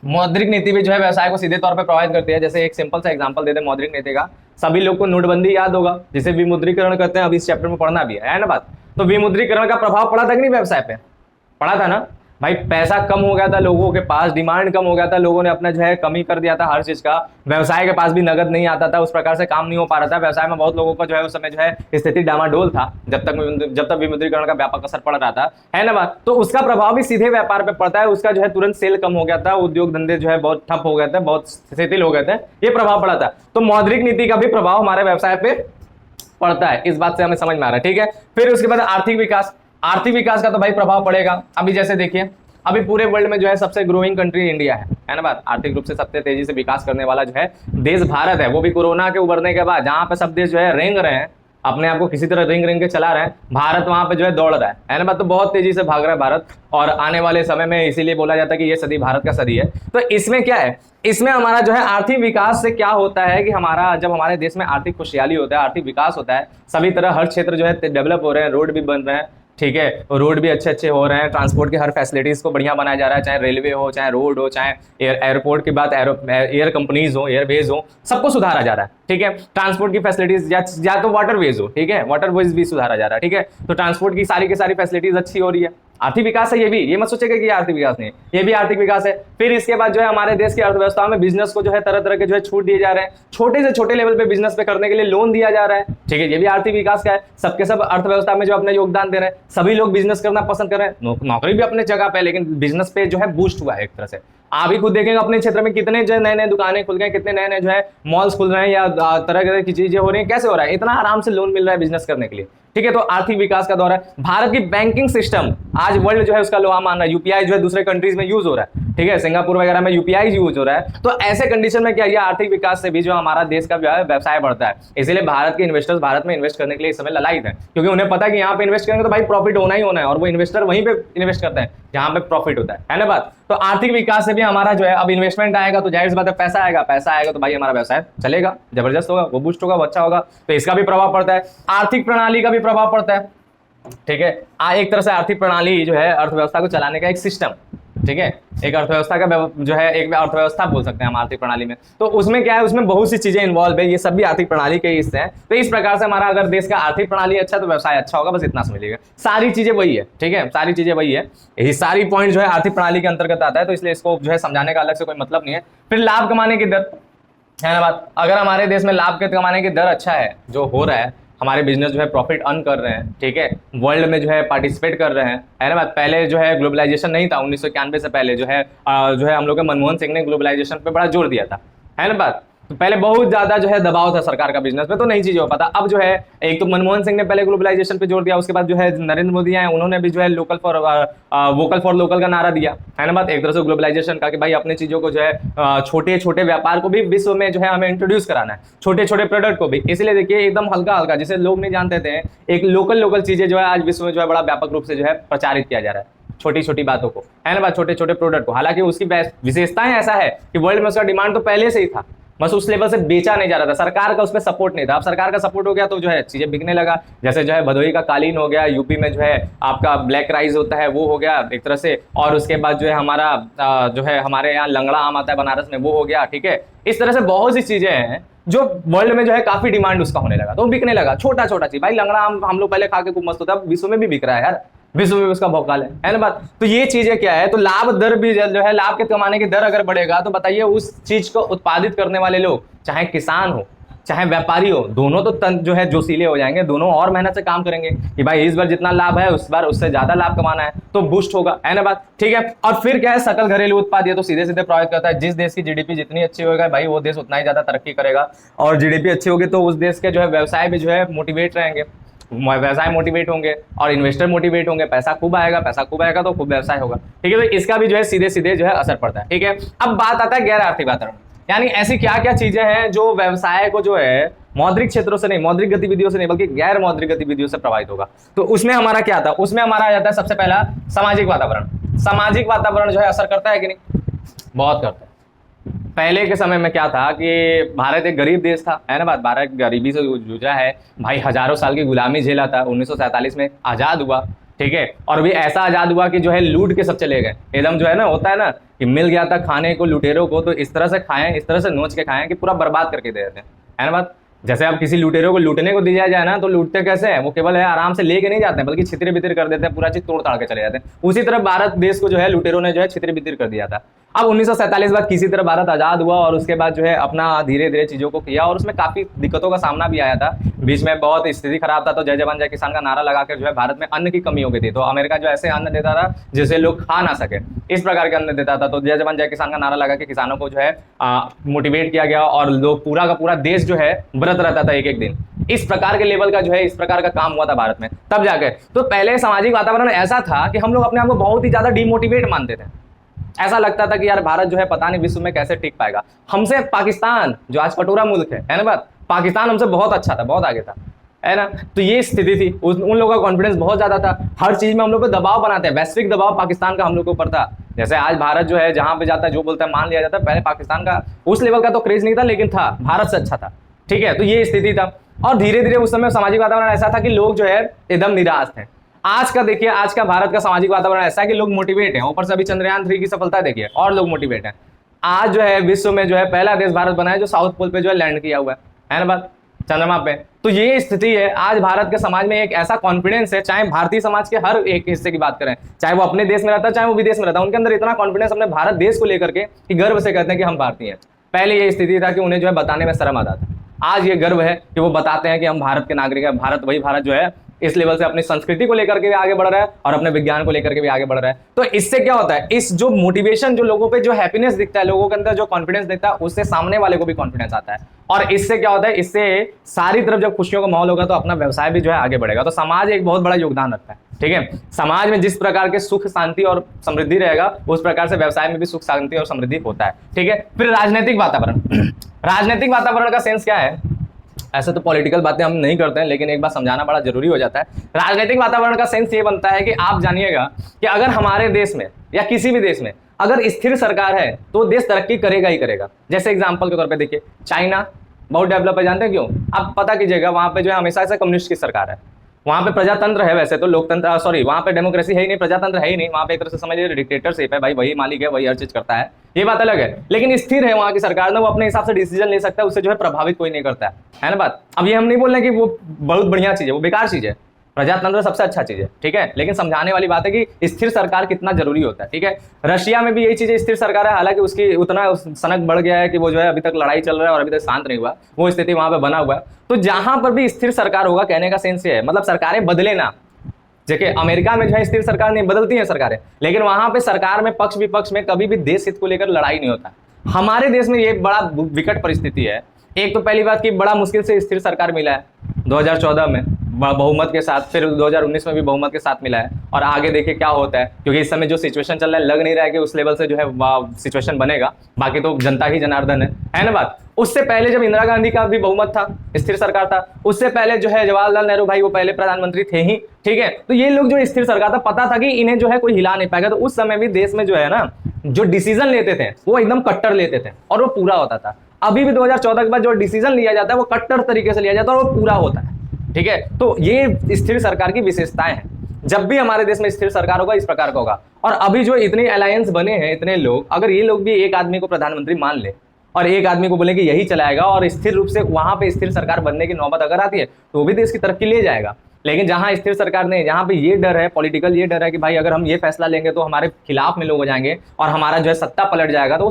मौद्रिक नीति भी जो है व्यवसाय को सीधे तौर पर प्रभावित करती है। जैसे एक सिंपल सा एग्जांपल दे दें मौद्रिक नीति का, सभी लोग को नोटबंदी याद होगा, जिसे विमुद्रीकरण करते हैं, अभी इस चैप्टर में पढ़ना भी है ना बात। तो विमुद्रीकरण का प्रभाव पड़ा था कि नहीं व्यवसाय पे, पड़ा था ना भाई। पैसा कम हो गया था लोगों के पास, डिमांड कम हो गया था, लोगों ने अपना जो है कमी कर दिया था हर चीज का। व्यवसाय के पास भी नगद नहीं आता था, उस प्रकार से काम नहीं हो पा रहा था। व्यवसाय में बहुत लोगों का जो है उस समय जो है स्थिति डामाडोल था, जब तक विमुद्रीकरण का व्यापक असर पड़ रहा था, है ना बात। तो उसका प्रभाव भी सीधे व्यापार पे पड़ता है। उसका जो है तुरंत सेल कम हो गया था, उद्योग धंधे जो है बहुत ठप हो गए थे, बहुत शिथिल हो गए थे, ये प्रभाव पड़ा था। तो मौद्रिक नीति का भी प्रभाव हमारे व्यवसाय पे पड़ता है, इस बात से हमें समझ में आ रहा है। ठीक है, फिर उसके बाद आर्थिक विकास, आर्थिक विकास का तो भाई प्रभाव पड़ेगा। अभी जैसे देखिए, अभी पूरे वर्ल्ड में जो है सबसे ग्रोइंग कंट्री इंडिया है ना बात। आर्थिक रूप से सबसे तेजी से विकास करने वाला जो है देश भारत है, वो भी कोरोना के उभरने के बाद, जहां पे सब देश जो है रेंग रहे हैं, अपने आप को किसी तरह रेंग के चला रहे हैं, भारत वहां पे जो है दौड़ रहा है ना बात। तो बहुत तेजी से भाग रहा है भारत, और आने वाले समय में इसीलिए बोला जाता है कि ये सदी भारत का सदी है। तो इसमें क्या है, इसमें हमारा जो है आर्थिक विकास से क्या होता है कि हमारा, जब हमारे देश में आर्थिक खुशहाली होता है, आर्थिक विकास होता है, सभी तरह हर क्षेत्र जो है डेवलप हो रहे हैं, रोड भी बन रहे हैं, ठीक है, रोड भी अच्छे अच्छे हो रहे हैं, ट्रांसपोर्ट के हर फैसिलिटीज को बढ़िया बनाया जा रहा है, चाहे रेलवे हो, चाहे रोड हो, चाहे एयरपोर्ट की बात, एयर कंपनीज हो, एयरवेज हो, सबको सुधारा जा रहा है। ठीक है, ट्रांसपोर्ट की फैसिलिटीज या तो वाटरवेज हो, ठीक है, वाटरवेज भी सुधारा जा रहा है। ठीक है, तो ट्रांसपोर्ट की सारी फैसिलिटीज अच्छी हो रही है। आर्थिक विकास है ये भी, ये मत सोचेगा कि आर्थिक विकास नहीं, ये भी आर्थिक विकास है। फिर इसके बाद जो है हमारे देश की अर्थव्यवस्था में बिजनेस को जो है तरह तरह के जो है छूट दिए जा रहे हैं, छोटे से छोटे लेवल पे बिजनेस पे करने के लिए लोन दिया जा रहा है। ठीक है, ये भी आर्थिक विकास का है। सबके सब अर्थव्यवस्था में जो अपना योगदान दे रहे हैं, सभी लोग बिजनेस करना पसंद कर रहे हैं। नौकरी भी अपने जगह पे, लेकिन बिजनेस पे जो है बूस्ट हुआ है एक तरह से। आप ही खुद देखेंगे अपने क्षेत्र में कितने जो नए नए दुकानें खुल गए, कितने नए नए जो है मॉल्स खुल रहे हैं, या तरह तरह की चीजें हो रही हैं। कैसे हो रहा है, इतना आराम से लोन मिल रहा है बिजनेस करने के लिए। ठीक है, तो आर्थिक विकास का दौर है। भारत की बैंकिंग सिस्टम आज वर्ल्ड जो है उसका लोहा मान रहा है। यूपीआई जो है दूसरे कंट्रीज में यूज हो रहा है, ठीक है, सिंगापुर वगैरह में यूपीआई यूज हो रहा है। तो ऐसे कंडीशन में क्या, ये आर्थिक विकास से भी जो हमारा देश का व्यवसाय बढ़ता है। इसीलिए भारत के इन्वेस्टर्स भारत में इन्वेस्ट करने के लिए इस समय ललायित है, क्योंकि उन्हें पता है कि यहाँ पे इन्वेस्ट करेंगे तो भाई प्रॉफिट होना ही होना है, और वो इन्वेस्टर वहीं पे इन्वेस्ट करते हैं जहां पे प्रॉफिट होता है ना बात। तो आर्थिक विकास से भी हमारा जो है अब इन्वेस्टमेंट आएगा, तो जाहिर सी बात है पैसा आएगा तो भाई हमारा व्यवसाय चलेगा, जबरदस्त होगा, वो बूस्ट होगा, वो अच्छा होगा। तो इसका भी प्रभाव पड़ता है, आर्थिक प्रणाली का भी प्रभाव पड़ता है। ठीक है, एक तरह से आर्थिक प्रणाली जो है अर्थव्यवस्था को चलाने का एक सिस्टम, ठीक है, एक अर्थव्यवस्था का जो है एक अर्थव्यवस्था बोल सकते हैं हम आर्थिक प्रणाली में। तो उसमें क्या है, उसमें बहुत सी चीजें इन्वॉल्व है, ये सब भी आर्थिक प्रणाली के हिस्से हैं। तो इस प्रकार से हमारा अगर देश का आर्थिक प्रणाली अच्छा तो व्यवसाय अच्छा होगा, बस इतना समझिएगा। सारी चीजें वही है, ठीक है, सारी चीजें वही है, यही सारी पॉइंट जो है आर्थिक प्रणाली के अंतर्गत आता है। तो इसलिए इसको जो है समझाने का अलग से कोई मतलब नहीं है। फिर लाभ कमाने की दर है ना बात। अगर हमारे देश में लाभ के कमाने की दर अच्छा है, जो हो रहा है, हमारे बिजनेस जो है प्रॉफिट अर्न कर रहे हैं, ठीक है, वर्ल्ड में जो है पार्टिसिपेट कर रहे हैं, है ना बात। पहले जो है ग्लोबलाइजेशन नहीं था, 1991 से पहले जो है हम लोग के मनमोहन सिंह ने ग्लोबलाइजेशन पे बड़ा जोर दिया था, है ना बात। तो पहले बहुत ज्यादा जो है दबाव था सरकार का बिजनेस पे, तो नई चीजें हो पाता। अब जो है एक तो मनमोहन सिंह ने पहले ग्लोबलाइजेशन पे जोर दिया, उसके बाद जो है नरेंद्र मोदी आए, उन्होंने भी जो है वोकल फॉर लोकल का नारा दिया, है ना बात। एक तरह से ग्लोबलाइजेशन का कि भाई अपनी चीजों को जो है छोटे छोटे व्यापार को भी विश्व में जो है हमें इंट्रोड्यूस कराना है, छोटे छोटे प्रोडक्ट को भी। इसलिए देखिए एकदम हल्का हल्का, जिसे लोग नहीं जानते थे, एक लोकल चीजें जो है आज विश्व में जो है बड़ा व्यापक रूप से जो है प्रचारित किया जा रहा है, छोटी छोटी बातों को, है ना बात, छोटे छोटे प्रोडक्ट को। हालांकि उसकी विशेषताएं ऐसा है कि वर्ल्ड में उसका डिमांड तो पहले से ही था, बस उस लेवल से बेचा नहीं जा रहा था, सरकार का उस पर सपोर्ट नहीं था। अब सरकार का सपोर्ट हो गया तो जो है चीजें बिकने लगा। जैसे जो है भदोही का कालीन हो गया, यूपी में जो है आपका ब्लैक राइस होता है वो हो गया एक तरह से, और उसके बाद जो है हमारा जो है हमारे यहाँ लंगड़ा आम आता है बनारस में, वो हो गया, ठीक है। इस तरह से बहुत सी चीजें हैं जो वर्ल्ड में जो है काफी डिमांड उसका होने लगा, तो बिकने लगा। छोटा छोटा चीज, भाई लंगड़ा आम हम लोग पहले खा के खूब मस्त होता है, विश्व में भी बिक रहा है यार, विश्व में उसका भौकाल है ना बात। तो ये चीजें क्या है, तो लाभ दर भी जो है, लाभ के कमाने की दर अगर बढ़ेगा तो बताइए उस चीज को उत्पादित करने वाले लोग, चाहे किसान हो चाहे व्यापारी हो, दोनों तो जो है जोशीले हो जाएंगे, दोनों और मेहनत से काम करेंगे कि भाई इस बार जितना लाभ है उस बार उससे ज्यादा लाभ कमाना है, तो बूस्ट होगा, है ना बात, ठीक है। और फिर क्या है, सकल घरेलू उत्पाद, ये तो सीधे सीधे प्रभावित करता है। जिस देश की जीडीपी जितनी अच्छी होगा भाई वो देश उतना ही ज्यादा तरक्की करेगा, और जीडीपी अच्छी होगी तो उस देश के जो है व्यवसाय भी जो है मोटिवेट रहेंगे, व्यवसाय मोटिवेट होंगे और इन्वेस्टर मोटिवेट होंगे, पैसा खूब आएगा, पैसा खूब आएगा तो खूब व्यवसाय होगा, ठीक है। तो इसका भी जो है सीधे सीधे जो है असर पड़ता है, ठीक है। अब बात आता है गैर आर्थिक वातावरण, यानी ऐसी क्या क्या चीजें हैं जो व्यवसाय को जो है मौद्रिक क्षेत्रों से नहीं, मौद्रिक गतिविधियों से नहीं, बल्कि गैर मौद्रिक गतिविधियों से प्रभावित होगा। तो उसमें हमारा क्या आता है, उसमें हमारा आ जाता है सबसे पहला सामाजिक वातावरण। सामाजिक वातावरण जो है असर करता है कि नहीं, बहुत करता है। पहले के समय में क्या था कि भारत एक गरीब देश था, है ना बात, भारत गरीबी से जूझा है भाई, हजारों साल की गुलामी झेला था, 1947 में आजाद हुआ, ठीक है। और भी ऐसा आजाद हुआ कि जो है लूट के सब चले गए, एकदम जो है ना, होता है ना कि मिल गया था खाने को लुटेरों को, तो इस तरह से खाएं, इस तरह से नोच के खाएं कि पूरा बर्बाद करके दे देते हैं, है ना बात। जैसे अब किसी लुटेरों को लूटने को दिया जाए ना, तो लूटते कैसे हैं, वो केवल है आराम से लेके नहीं जाते हैं, बल्कि छितरे बितिर कर देते हैं, पूरा चीज तोड़ ताड़ के चले जाते हैं। उसी तरह भारत देश को जो है लुटेरों ने जो है छितरे बितिर कर दिया था। अब 1947 बाद किसी तरह भारत आजाद हुआ और उसके बाद जो है अपना धीरे धीरे चीजों को किया, और उसमें काफी दिक्कतों का सामना भी आया था, बीच में बहुत स्थिति खराब था, तो जय जवान जय किसान का नारा लगाकर जो है भारत में अन्न की कमी हो गई थी। तो अमेरिका जो ऐसे अन्न देता था जिसे लोग खा ना सके, इस प्रकार के अन्न देता था, तो जय जवान जय किसान का नारा लगा के किसानों को जो है मोटिवेट किया गया, और लोग पूरा का पूरा देश जो है व्रत रहता था एक एक दिन। इस प्रकार के लेवल का जो है इस प्रकार का काम हुआ था भारत में तब जाकर। तो पहले सामाजिक वातावरण ऐसा था कि हम लोग अपने आप को बहुत ही ज्यादा डिमोटिवेट मानते थे, ऐसा लगता था कि यार भारत जो है पता नहीं विश्व में कैसे टिक पाएगा, हमसे पाकिस्तान जो आज कटोरा मुल्क है ना बात, पाकिस्तान हमसे बहुत अच्छा था, बहुत आगे था, है ना। तो ये स्थिति थी, उन लोगों का कॉन्फिडेंस बहुत ज्यादा था, हर चीज में हम लोग पे दबाव बनाते हैं, वैश्विक दबाव पाकिस्तान का हम लोग के ऊपर था। जैसे आज भारत जो है जहां पे जाता है जो बोलता है मान लिया जाता है, पहले पाकिस्तान का उस लेवल का तो क्रेज नहीं था, लेकिन था, भारत से अच्छा था, ठीक है। तो ये स्थिति था, और धीरे धीरे उस समय सामाजिक वातावरण ऐसा था कि लोग जो है एकदम निराश थे। आज का देखिए, आज का भारत का सामाजिक वातावरण ऐसा है कि लोग मोटिवेट हैं, ऊपर से अभी चंद्रयान 3 की सफलता देखिए और लोग मोटिवेट हैं। आज जो है विश्व में जो है पहला देश भारत बना है जो साउथ पोल पे जो है लैंड किया हुआ है ना बात, चंद्रमा पे। तो ये स्थिति है, आज भारत के समाज में एक ऐसा कॉन्फिडेंस है, चाहे भारतीय समाज के हर एक हिस्से की बात करें, चाहे वो अपने देश में रहता है चाहे वो विदेश में रहता है, उनके अंदर इतना कॉन्फिडेंस अपने भारत देश को लेकर के कि गर्व से कहते हैं कि हम भारतीय हैं। पहले ये स्थिति था कि उन्हें जो है बताने में शर्म आता था, आज ये गर्व है कि वो बताते हैं कि हम भारत के नागरिक हैं। भारत वही भारत जो है इस लेवल से अपनी संस्कृति को लेकर के भी आगे बढ़ रहा है और अपने विज्ञान को लेकर के भी आगे बढ़ रहा है। तो इससे क्या होता है, इस जो मोटिवेशन, जो लोगों पे जो हैप्पीनेस दिखता है, लोगों के अंदर जो कॉन्फिडेंस दिखता है, उससे सामने वाले को भी कॉन्फिडेंस आता है, और इससे क्या होता है, इससे सारी तरफ जब खुशियों का माहौल होगा तो अपना व्यवसाय भी जो है आगे बढ़ेगा। तो समाज एक बहुत बड़ा योगदान रखता है, ठीक है। समाज में जिस प्रकार के सुख शांति और समृद्धि रहेगा उस प्रकार से व्यवसाय में भी सुख शांति और समृद्धि होता है, ठीक है। फिर राजनीतिक वातावरण, राजनीतिक वातावरण का सेंस क्या है, ऐसे तो पॉलिटिकल बातें हम नहीं करते हैं, लेकिन एक बार समझाना बड़ा जरूरी हो जाता है। राजनीतिक वातावरण का सेंस ये बनता है कि आप जानिएगा कि अगर हमारे देश में या किसी भी देश में अगर स्थिर सरकार है तो देश तरक्की करेगा ही करेगा। जैसे एग्जांपल के तौर पे देखिए, चाइना बहुत डेवलप है, जानते हैं क्यों, आप पता कीजिएगा, वहां पे जो है हमेशा से कम्युनिस्ट की सरकार है, वहां पे प्रजातंत्र है, वैसे तो लोकतंत्र, सॉरी वहां पे डेमोक्रेसी है ही नहीं, प्रजातंत्र है ही नहीं, वहां पे एक तरह से समझ लीजिए डिक्टेटरशिप है, भाई वही मालिक है, वही हर चीज करता है, ये बात अलग है। लेकिन स्थिर है वहां की सरकार ना, वो अपने हिसाब से डिसीजन ले सकता है, उससे जो है प्रभावित कोई नहीं करता है ना बात। अब ये हम नहीं बोल रहे कि वो बहुत बढ़िया चीज है, वो बेकार चीज है, प्रजातंत्र सबसे अच्छा चीज है, ठीक है, लेकिन समझाने वाली बात है कि स्थिर सरकार कितना जरूरी होता है, ठीक है। रशिया में भी यही चीज स्थिर सरकार है, हालांकि उसकी उतना सनक बढ़ गया है कि वो जो है अभी तक लड़ाई चल रहा है और अभी तक शांत नहीं हुआ, वो स्थिति वहां पे बना हुआ है। तो जहां पर भी स्थिर सरकार होगा, कहने का सेंस ये है, मतलब सरकारें बदले ना। देखिए अमेरिका में जो है स्थिर सरकार नहीं बदलती है सरकारें, लेकिन वहां पे सरकार में पक्ष विपक्ष में कभी भी देश हित को लेकर लड़ाई नहीं होता। हमारे देश में ये बड़ा विकट परिस्थिति है। एक तो पहली बात कि बड़ा मुश्किल से स्थिर सरकार मिला है 2014 में बहुमत के साथ, फिर 2019 में भी बहुमत के साथ मिला है, और आगे देखिए क्या होता है, क्योंकि इस समय जो सिचुएशन चल रहा है लग नहीं रहा है कि उस लेवल से जो है सिचुएशन बनेगा। बाकी तो जनता ही जनार्दन है ना बात। उससे पहले जब इंदिरा गांधी का भी बहुमत था, स्थिर सरकार था, उससे पहले जो है जवाहरलाल नेहरू भाई वो पहले प्रधानमंत्री थे ही, ठीक है। तो ये लोग जो स्थिर सरकार था, पता था कि इन्हें जो है कोई हिला नहीं पाएगा। तो उस समय भी देश में जो है ना जो डिसीजन लेते थे वो एकदम कट्टर लेते थे और वो पूरा होता था। अभी भी 2014 के बाद जो डिसीजन लिया जाता है वो कट्टर तरीके से लिया जाता है और वो पूरा होता है, ठीक है। तो ये स्थिर सरकार की विशेषताएं हैं। जब भी हमारे देश में स्थिर सरकार होगा इस प्रकार का होगा। और अभी जो इतने अलायंस बने हैं, इतने लोग, अगर ये लोग भी एक आदमी को प्रधानमंत्री मान ले और एक आदमी को बोले कि यही चलाएगा और स्थिर रूप से वहां पे स्थिर सरकार बनने की नौबत अगर आती है तो वो भी देश की तरक्की ले जाएगा। लेकिन जहां स्थिर सरकार नहीं, जहां पे ये डर है, पॉलिटिकल ये डर है कि भाई अगर हम ये फैसला लेंगे तो हमारे खिलाफ में लोग हो जाएंगे और हमारा जो है सत्ता पलट जाएगा, तो वो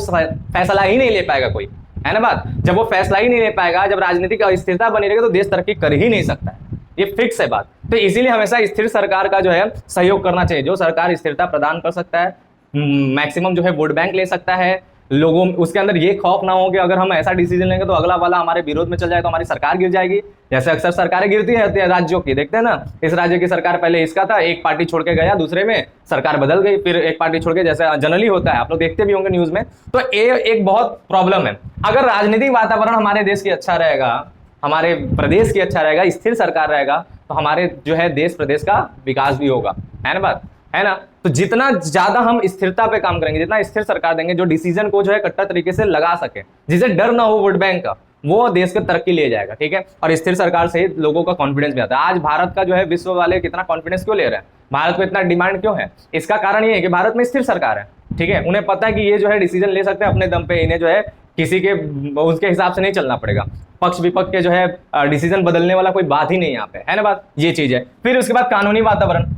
फैसला ही नहीं ले पाएगा कोई, है ना बात। जब वो फैसला ही नहीं ले पाएगा, जब राजनीतिक अस्थिरता बनी रहेगी तो देश तरक्की कर ही नहीं सकता है, ये फिक्स है बात। तो इसीलिए हमेशा स्थिर सरकार का जो है सहयोग करना चाहिए। जो सरकार स्थिरता प्रदान कर सकता है, मैक्सिमम जो है वोट बैंक ले सकता है, लोगों उसके अंदर ये खौफ ना हो कि अगर हम ऐसा डिसीजन लेंगे तो अगला वाला हमारे विरोध में चल जाए तो हमारी सरकार गिर जाएगी। जैसे अक्सर सरकारें गिरती है राज्यों की, देखते हैं ना, इस राज्य की सरकार पहले इसका था, एक पार्टी छोड़ के गया, दूसरे में सरकार बदल गई, फिर एक पार्टी छोड़ के, जैसे जनरली होता है, आप लोग देखते भी होंगे न्यूज में। तो ये एक बहुत प्रॉब्लम है। अगर राजनीतिक वातावरण हमारे देश की अच्छा रहेगा, हमारे प्रदेश की अच्छा रहेगा, स्थिर सरकार रहेगा, तो हमारे जो है देश प्रदेश का विकास भी होगा, है ना बात, है ना। तो जितना ज्यादा हम स्थिरता पे काम करेंगे, जितना स्थिर सरकार देंगे जो डिसीजन को जो है कट्टर तरीके से लगा सके, जिसे डर ना हो वोट बैंक का, वो देश की तरक्की ले जाएगा, ठीक है। और स्थिर सरकार से लोगों का कॉन्फिडेंस भी आता है। आज भारत का जो है विश्व वाले कितना कॉन्फिडेंस क्यों ले रहे हैं, भारत को इतना डिमांड क्यों है, इसका कारण ये है कि भारत में स्थिर सरकार है, ठीक है। उन्हें पता है कि ये जो है डिसीजन ले सकते हैं अपने दम पे, इन्हें जो है किसी के उसके हिसाब से नहीं चलना पड़ेगा, पक्ष विपक्ष के जो है डिसीजन बदलने वाला कोई बात ही नहीं यहाँ पे, है ना बात, ये चीज है। फिर उसके बाद कानूनी वातावरण।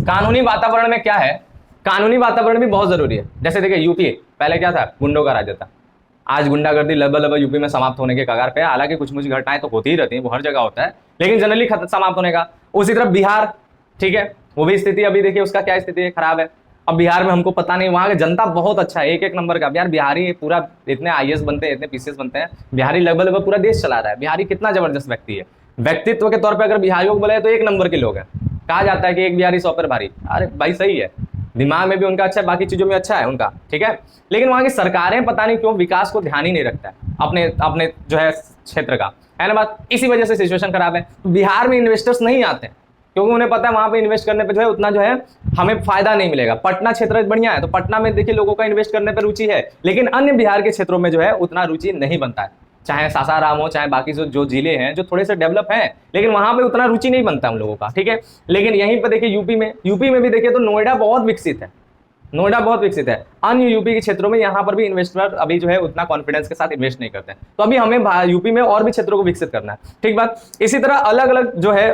कानूनी वातावरण में क्या है, कानूनी वातावरण भी बहुत जरूरी है। जैसे देखिए यूपी पहले क्या था, गुंडों का राज्य था, आज गुंडागर्दी लगभग यूपी में समाप्त होने के कगार पे है। हालांकि कुछ मुझ घटनाएं तो होती ही रहती हैं, वो हर जगह होता है, लेकिन जनरली समाप्त होने का। उसी तरह बिहार, ठीक है, वो भी स्थिति अभी देखिए उसका क्या स्थिति है, खराब है। अब बिहार में हमको पता नहीं, वहां की जनता बहुत अच्छा है, एक नंबर का। यार बिहारी पूरा इतने IAS बनते हैं, इतने PCS बनते हैं, बिहारी लगभग पूरा देश चला रहा है। बिहारी कितना जबरदस्त व्यक्ति है, व्यक्तित्व के तौर पर अगर बिहारियों को बोले तो एक नंबर के लोग हैं। कहा जाता है कि एक बिहारी 100 पर भारी, अरे भाई सही है, दिमाग में भी उनका अच्छा है, बाकी चीजों में अच्छा है उनका, ठीक है। लेकिन वहां की सरकारें पता नहीं क्यों विकास को ध्यान ही नहीं रखता है अपने अपने जो है क्षेत्र का, है ना बात। इसी वजह से सिचुएशन खराब है। तो बिहार में इन्वेस्टर्स नहीं आते हैं क्योंकि उन्हें पता है वहां पे इन्वेस्ट करने पे जो है उतना जो है हमें फायदा नहीं मिलेगा। पटना क्षेत्र बढ़िया है, तो पटना में देखिए लोगों का इन्वेस्ट करने पर रुचि है, लेकिन अन्य बिहार के क्षेत्रों में जो है उतना रुचि नहीं बनता है। चाहे सासाराम हो, चाहे बाकी जो जिले हैं जो थोड़े से डेवलप हैं, लेकिन वहां पे उतना रुचि नहीं बनता हम लोगों का, ठीक है। लेकिन यहीं पर देखिए यूपी में भी देखिए तो नोएडा बहुत विकसित है, नोएडा बहुत विकसित है। अन्य यूपी के क्षेत्रों में यहाँ पर भी इन्वेस्टर अभी जो है उतना कॉन्फिडेंस के साथ इन्वेस्ट नहीं करते हैं। तो अभी हमें यूपी में और भी क्षेत्रों को विकसित करना है, ठीक बात। इसी तरह अलग अलग जो है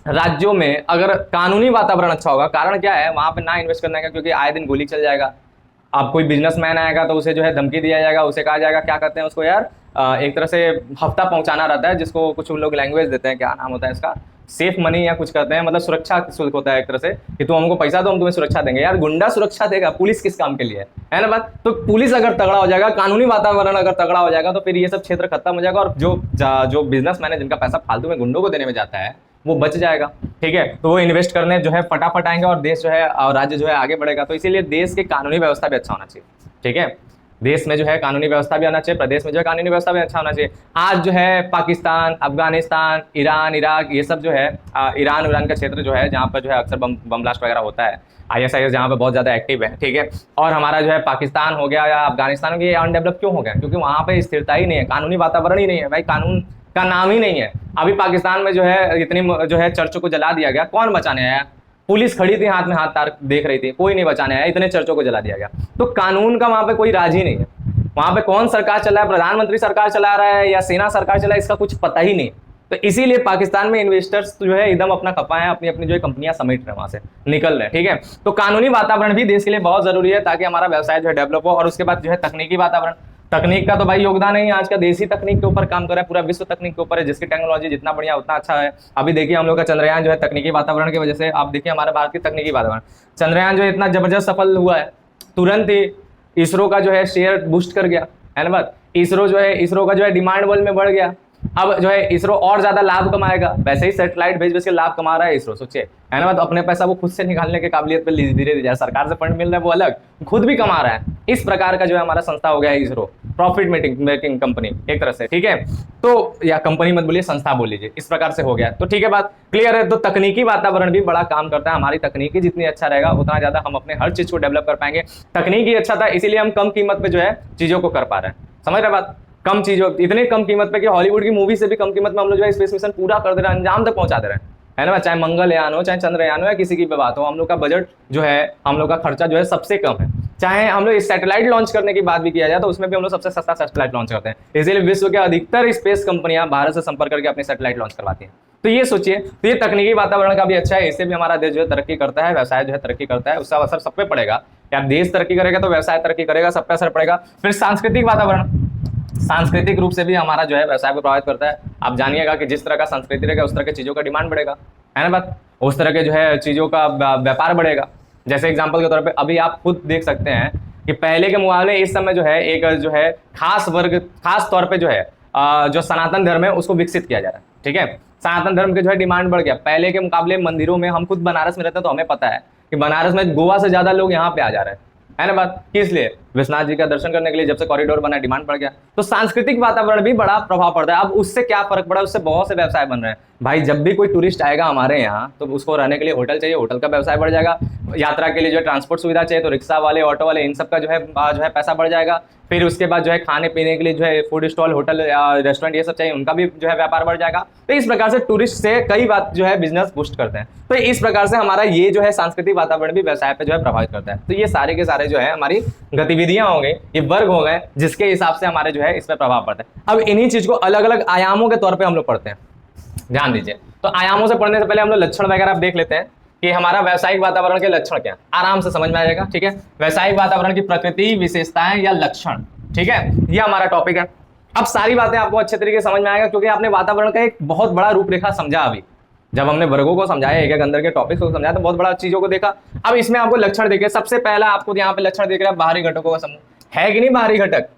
राज्यों में अगर कानूनी वातावरण अच्छा होगा, कारण क्या है, वहां पे ना इन्वेस्ट करने का, क्योंकि आए दिन गोली चल जाएगा। अब कोई बिजनेसमैन आएगा तो उसे जो है धमकी दिया जाएगा, उसे कहा जाएगा, क्या कहते हैं उसको यार, एक तरह से हफ्ता पहुंचाना रहता है, जिसको कुछ लोग लैंग्वेज देते हैं, क्या नाम होता है इसका, सेफ मनी या कुछ कहते हैं, मतलब सुरक्षा शुल्क होता है एक तरह से, कि तुम हमको पैसा दो हम तुम्हें सुरक्षा देंगे। यार गुंडा सुरक्षा देगा, पुलिस किस काम के लिए है ना बात। तो पुलिस अगर तगड़ा हो जाएगा, कानूनी वातावरण अगर तगड़ा हो जाएगा, तो फिर ये सब क्षेत्र खत्म हो जाएगा और जो बिजनेसमैन है जिनका पैसा फालतू में गुंडों को देने में जाता है वो बच जाएगा, ठीक है। तो वो इन्वेस्ट करने जो है फटाफट आएंगे और देश जो है और राज्य जो है आगे बढ़ेगा। तो इसीलिए देश की कानूनी व्यवस्था भी अच्छा होना चाहिए, ठीक है। देश में जो है कानूनी व्यवस्था भी आना चाहिए, प्रदेश में जो है कानूनी व्यवस्था भी अच्छा होना चाहिए। आज जो है पाकिस्तान, अफगानिस्तान, ईरान, इराक, ये सब जो है ईरान का क्षेत्र जो है जहाँ पर जो है अक्सर बम ब्लास्ट वगैरह होता है, ISIS जहाँ पे बहुत ज़्यादा एक्टिव है, ठीक है। और हमारा जो है पाकिस्तान हो गया या अफगानिस्तान हो गया, ये अनडेवलप क्यों हो गया, क्योंकि वहाँ पे स्थिरता ही नहीं है, कानूनी वातावरण ही नहीं है भाई, कानून का नाम ही नहीं है। अभी पाकिस्तान में जो है इतनी जो है चर्चों को जला दिया गया, कौन बचाने आया, पुलिस खड़ी थी हाथ में हाथ तार देख रही थी, कोई नहीं बचाने आया, इतने चर्चों को जला दिया गया। तो कानून का वहां पे कोई राज ही नहीं है। वहां पे कौन सरकार चला है, प्रधानमंत्री सरकार चला रहा है या सेना सरकार चला है, इसका कुछ पता ही नहीं, तो इसीलिए पाकिस्तान में इन्वेस्टर्स जो है एकदम अपना खपा है, अपनी अपनी जो है कंपनियां समेट रहे हैं, वहां से निकल रहे हैं, ठीक है। तो कानूनी वातावरण भी देश के लिए बहुत जरूरी है ताकि हमारा व्यवसाय जो है डेवलप हो। और उसके बाद जो है तकनीकी वातावरण, तकनीक का तो भाई योगदान है, आज का देश ही तकनीक के ऊपर काम कर रहा है, पूरा विश्व तकनीक के ऊपर है, जिसकी टेक्नोलॉजी जितना बढ़िया उतना अच्छा है। अभी देखिए हम लोग का चंद्रयान जो है तकनीकी वातावरण की वजह से, आप देखिए हमारे भारत की तकनीकी वातावरण, चंद्रयान जो है इतना जबरदस्त सफल हुआ है, तुरंत ही इसरो का जो है शेयर बूस्ट कर गया, है ना बात। इसरो जो है, इसरो का जो है डिमांड वर्ल्ड में बढ़ गया। अब जो है इसरो और ज्यादा लाभ कमाएगा, वैसे ही सैटेलाइट भेज भेज के लाभ कमा रहा है इसरो, सोचिए, है ना बात। अपने पैसा वो खुद से निकालने के काबिलियत पे धीरे धीरे, सरकार से फंड मिल रहा है वो अलग, खुद भी कमा रहा है। इस प्रकार का जो है हमारा संस्था हो गया है इसरो, प्रॉफिट मेकिंग कंपनी एक तरह से, ठीक है। तो या कंपनी मत बोलिए, संस्था बोल लीजिए, इस प्रकार से हो गया। तो ठीक है, बात क्लियर है। तो तकनीकी वातावरण भी बड़ा काम करता है, हमारी तकनीकी जितनी अच्छा रहेगा उतना ज्यादा हम अपने हर चीज को डेवलप कर पाएंगे। तकनीकी अच्छा था इसीलिए हम कम कीमत पे जो है चीजों को कर पा रहे हैं, समझ रहे बात। कम चीजों, इतनी कम कीमत पे कि हॉलीवुड की मूवी से भी कम कीमत में हम लोग जो है स्पेस मिशन पूरा कर दे रहे हैं, अंजाम तक पहुंचा दे रहे हैं, है ना। चाहे मंगलयान हो, चाहे चंद्रयान हो, या किसी की भी बात हो, हम लोग का बजट जो है, हम लोग का खर्चा जो है सबसे कम है। चाहे हम लोग सैटेलाइट लॉन्च करने की बात भी किया जाए तो उसमें भी हम लोग सबसे सस्ता सैटेलाइट लॉन्च करते हैं, इसीलिए विश्व के अधिकतर स्पेस कंपनियां भारत से संपर्क करके अपनी सैटेलाइट लॉन्च करवाती हैं। तो ये सोचिए, तो ये तकनीकी वातावरण का भी अच्छा है, इससे भी हमारा देश जो है तरक्की करता है, व्यवसाय जो है तरक्की करता है, उसका असर सब पे पड़ेगा। यार देश तरक्की करेगा तो व्यवसाय तरक्की करेगा, सब पे असर पड़ेगा। फिर सांस्कृतिक वातावरण, सांस्कृतिक रूप से भी हमारा जो है व्यवसाय को प्रभावित करता है। आप जानिएगा कि जिस तरह का संस्कृति रहेगा उस तरह की चीजों का डिमांड बढ़ेगा, है ना बात, उस तरह के जो है चीजों का व्यापार बढ़ेगा। जैसे एग्जांपल के तौर पे अभी आप खुद देख सकते हैं कि पहले के मुकाबले इस समय जो है एक जो है खास वर्ग, खास तौर पे जो है जो सनातन धर्म है उसको विकसित किया जा रहा है, ठीक है। सनातन धर्म के जो है डिमांड बढ़ गया। पहले के मुकाबले मंदिरों में, हम खुद बनारस में रहते हैं तो हमें पता है कि बनारस में गोवा से ज्यादा लोग यहाँ पे आ जा रहे हैं, है ना बात। किस लिए? विश्वनाथ जी का दर्शन करने के लिए। जब से कॉरिडोर बना डिमांड बढ़ गया, तो सांस्कृतिक वातावरण भी बड़ा प्रभाव पड़ता है। अब उससे क्या फर्क पड़ा, उससे बहुत से व्यवसाय बन रहे हैं भाई। जब भी कोई टूरिस्ट आएगा हमारे यहाँ तो उसको रहने के लिए होटल चाहिए, होटल का व्यवसाय बढ़ जाएगा। यात्रा के लिए जो है ट्रांसपोर्ट सुविधा चाहिए तो रिक्शा वाले, ऑटो वाले, इन सब का जो है पैसा बढ़ जाएगा। फिर उसके बाद जो है खाने पीने के लिए जो है फूड स्टॉल, होटल, रेस्टोरेंट ये सब चाहिए, उनका भी जो है व्यापार बढ़ जाएगा। तो इस प्रकार से टूरिस्ट से कई बात जो है बिजनेस बूस्ट करते हैं। तो इस प्रकार से हमारा ये जो है सांस्कृतिक वातावरण भी व्यवसाय पे जो है प्रभावित करता है। तो ये सारे के सारे जो है हमारी गतिविधियां हो गई, ये वर्ग हो गए, जिसके हिसाब से हमारे जो है इस पर प्रभाव पड़ता है। अब इन्हीं चीज को अलग अलग आयामों के तौर पे हम लोग पढ़ते हैं, ध्यान दीजिए। तो आयामों से पढ़ने से पहले हम लोग लक्षण वगैरह आप देख लेते हैं कि हमारा व्यावसायिक वातावरण के लक्षण क्या, आराम से समझ में आ जाएगा, ठीक है। व्यावसायिक वातावरण की प्रकृति, विशेषताएं या लक्षण, ठीक है, ये हमारा टॉपिक है। अब सारी बातें आपको अच्छे तरीके से समझ में आएगा क्योंकि आपने वातावरण का एक बहुत बड़ा रूपरेखा समझा। अभी जब हमने वर्गों को समझाया, एक एक अंदर के टॉपिक्स को समझाया, तो बहुत बड़ा चीजों को देखा। अब इसमें आपको लक्षण देखिए, सबसे पहला आपको यहाँ पे लक्षण देख रहा है बाहरी घटकों का समूह। है कि नहीं बाहरी घटक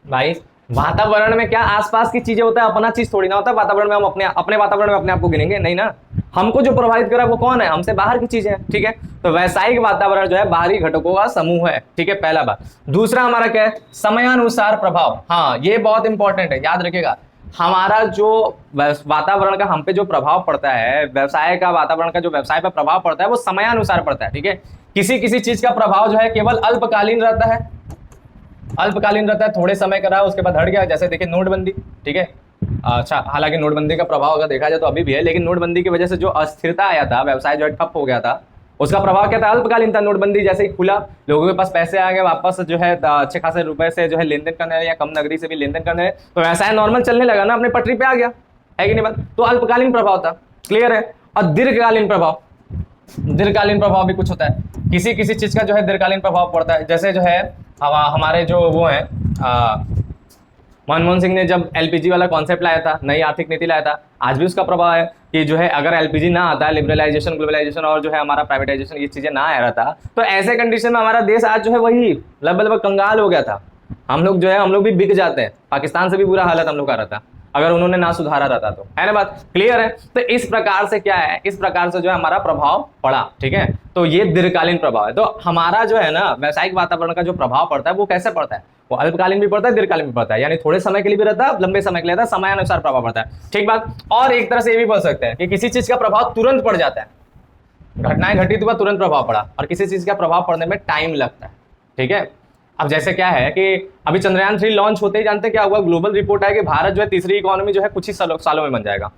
भाई? वातावरण में क्या आसपास की चीजें होता है, अपना चीज थोड़ी ना होता है। वातावरण में हम अपने वातावरण में अपने आप को गिनेंगे नहीं ना। हमको जो प्रभावित कर रहा है वो कौन है? हमसे बाहर की चीजें हैं, ठीक है। तो वैसायिक वातावरण जो है बाहरी घटकों का समूह है, ठीक है, पहला बात। दूसरा हमारा क्या है? समयानुसार प्रभाव। हाँ, ये बहुत इंपॉर्टेंट है, याद रखिएगा। हमारा जो वातावरण का हम पे जो प्रभाव पड़ता है, व्यवसाय का वातावरण का जो व्यवसाय पर प्रभाव पड़ता है वो समयानुसार पड़ता है, ठीक है। किसी किसी चीज का प्रभाव जो है केवल अल्पकालीन रहता है, अल्पकालीन रहता है, थोड़े समय का रहा उसके बाद हट गया। जैसे देखिए नोटबंदी, ठीक है। अच्छा, हालांकि नोटबंदी का प्रभाव अगर देखा जाए तो अभी भी है, लेकिन नोटबंदी की वजह से जो अस्थिरता आया था, व्यवसाय जो है ठप हो गया था, उसका प्रभाव क्या था? अल्पकालीन था। नोटबंदी जैसे ही खुला, लोगों के पास पैसे आ गए, वापस जो है अच्छे खासे रुपए से जो है लेन देन करने या कम नगदी से भी लेन देन करने, तो व्यवसाय नॉर्मल चलने लगा ना, अपने पटरी पे आ गया, है कि नहीं बात? तो अल्पकालीन प्रभाव था, क्लियर है। और दीर्घकालीन प्रभाव, दीर्घकालीन प्रभाव भी कुछ होता है। किसी किसी चीज का जो है दीर्घकालीन प्रभाव पड़ता है। जैसे जो है हमारे जो वो है मनमोहन सिंह ने जब एलपीजी वाला कॉन्सेप्ट लाया था, नई आर्थिक नीति लाया था, आज भी उसका प्रभाव है कि जो है अगर एलपीजी ना आता है, लिबरलाइजेशन, ग्लोबलाइजेशन और जो है हमारा प्राइवेटाइजेशन, ये चीजें ना आ रहा था, तो ऐसे कंडीशन में हमारा देश आज जो है वही लगभग कंगाल हो गया था। हम लोग जो है, हम लोग भी बिक जाते हैं। पाकिस्तान से भी बुरा हालत हम लोग का रहता है अगर उन्होंने ना सुधारा रहता तो, है ना बात, क्लियर है। तो इस प्रकार से क्या है, इस प्रकार से जो है हमारा प्रभाव पड़ा, ठीक है। तो ये दीर्घकालीन प्रभाव है। तो हमारा जो है ना व्यावसायिक वातावरण का जो प्रभाव पड़ता है वो कैसे पड़ता है? वो अल्पकालीन भी पड़ता है, दीर्घकालीन भी पड़ता है, यानी थोड़े समय के लिए भी रहता है, लंबे समय के लिए रहता है, समयानुसार प्रभाव पड़ता है, ठीक बात। और एक तरह से ये भी बोल सकते हैं कि किसी चीज का प्रभाव तुरंत पड़ जाता है, घटनाएं घटित हुआ तुरंत प्रभाव पड़ा, और किसी चीज का प्रभाव पड़ने में टाइम लगता है, ठीक है। अब जैसे क्या है कि अभी चंद्रयान 3 लॉन्च होते ही जानते क्या हुआ? ग्लोबल रिपोर्ट है कि भारत जो है तीसरी इकोनॉमी जो है कुछ ही सालों में बन जाएगा,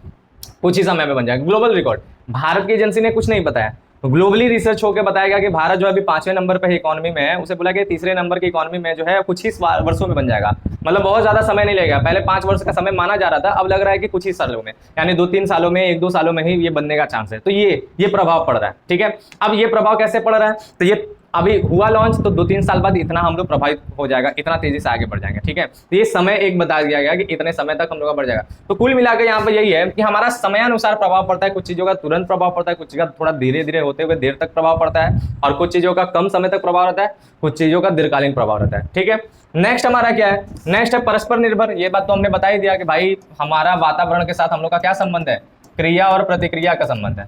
कुछ ही समय में बन जाएगा। ग्लोबल रिकॉर्ड भारत की एजेंसी ने कुछ नहीं बताया, ग्लोबली रिसर्च होकर बताया गया कि भारत जो है अभी 5वें नंबर पे इकोनॉमी में है, उसे बोला कि तीसरे नंबर की इकोनॉमी में जो है कुछ ही वर्षों में बन जाएगा। मतलब बहुत ज्यादा समय नहीं लगेगा। पहले 5 वर्ष का समय माना जा रहा था, अब लग रहा है कि कुछ ही सालों में, यानी 2-3 सालों में, 1-2 सालों में ही ये बनने का चांस है। तो ये प्रभाव पड़ रहा है, ठीक है। अब ये प्रभाव कैसे पड़ रहा है, तो ये अभी हुआ लॉन्च, तो 2-3 साल बाद इतना हम लोग प्रभावित हो जाएगा, इतना तेजी से आगे बढ़ जाएंगे, ठीक है। तो ये समय एक बता दिया गया कि इतने समय तक हम लोग का बढ़ जाएगा। तो कुल मिलाकर यहाँ पर यही है कि हमारा समयानुसार प्रभाव पड़ता है। कुछ चीजों का तुरंत प्रभाव पड़ता है, कुछ चीजों का थोड़ा धीरे धीरे होते हुए देर तक प्रभाव पड़ता है, और कुछ चीजों का कम समय तक प्रभाव रहता है, कुछ चीजों का दीर्घकालीन प्रभाव रहता है, ठीक है। नेक्स्ट हमारा क्या है, नेक्स्ट है परस्पर निर्भर। ये बात तो हमने बता ही दिया कि भाई हमारा वातावरण के साथ हम लोग का क्या संबंध है, क्रिया और प्रतिक्रिया का संबंध है,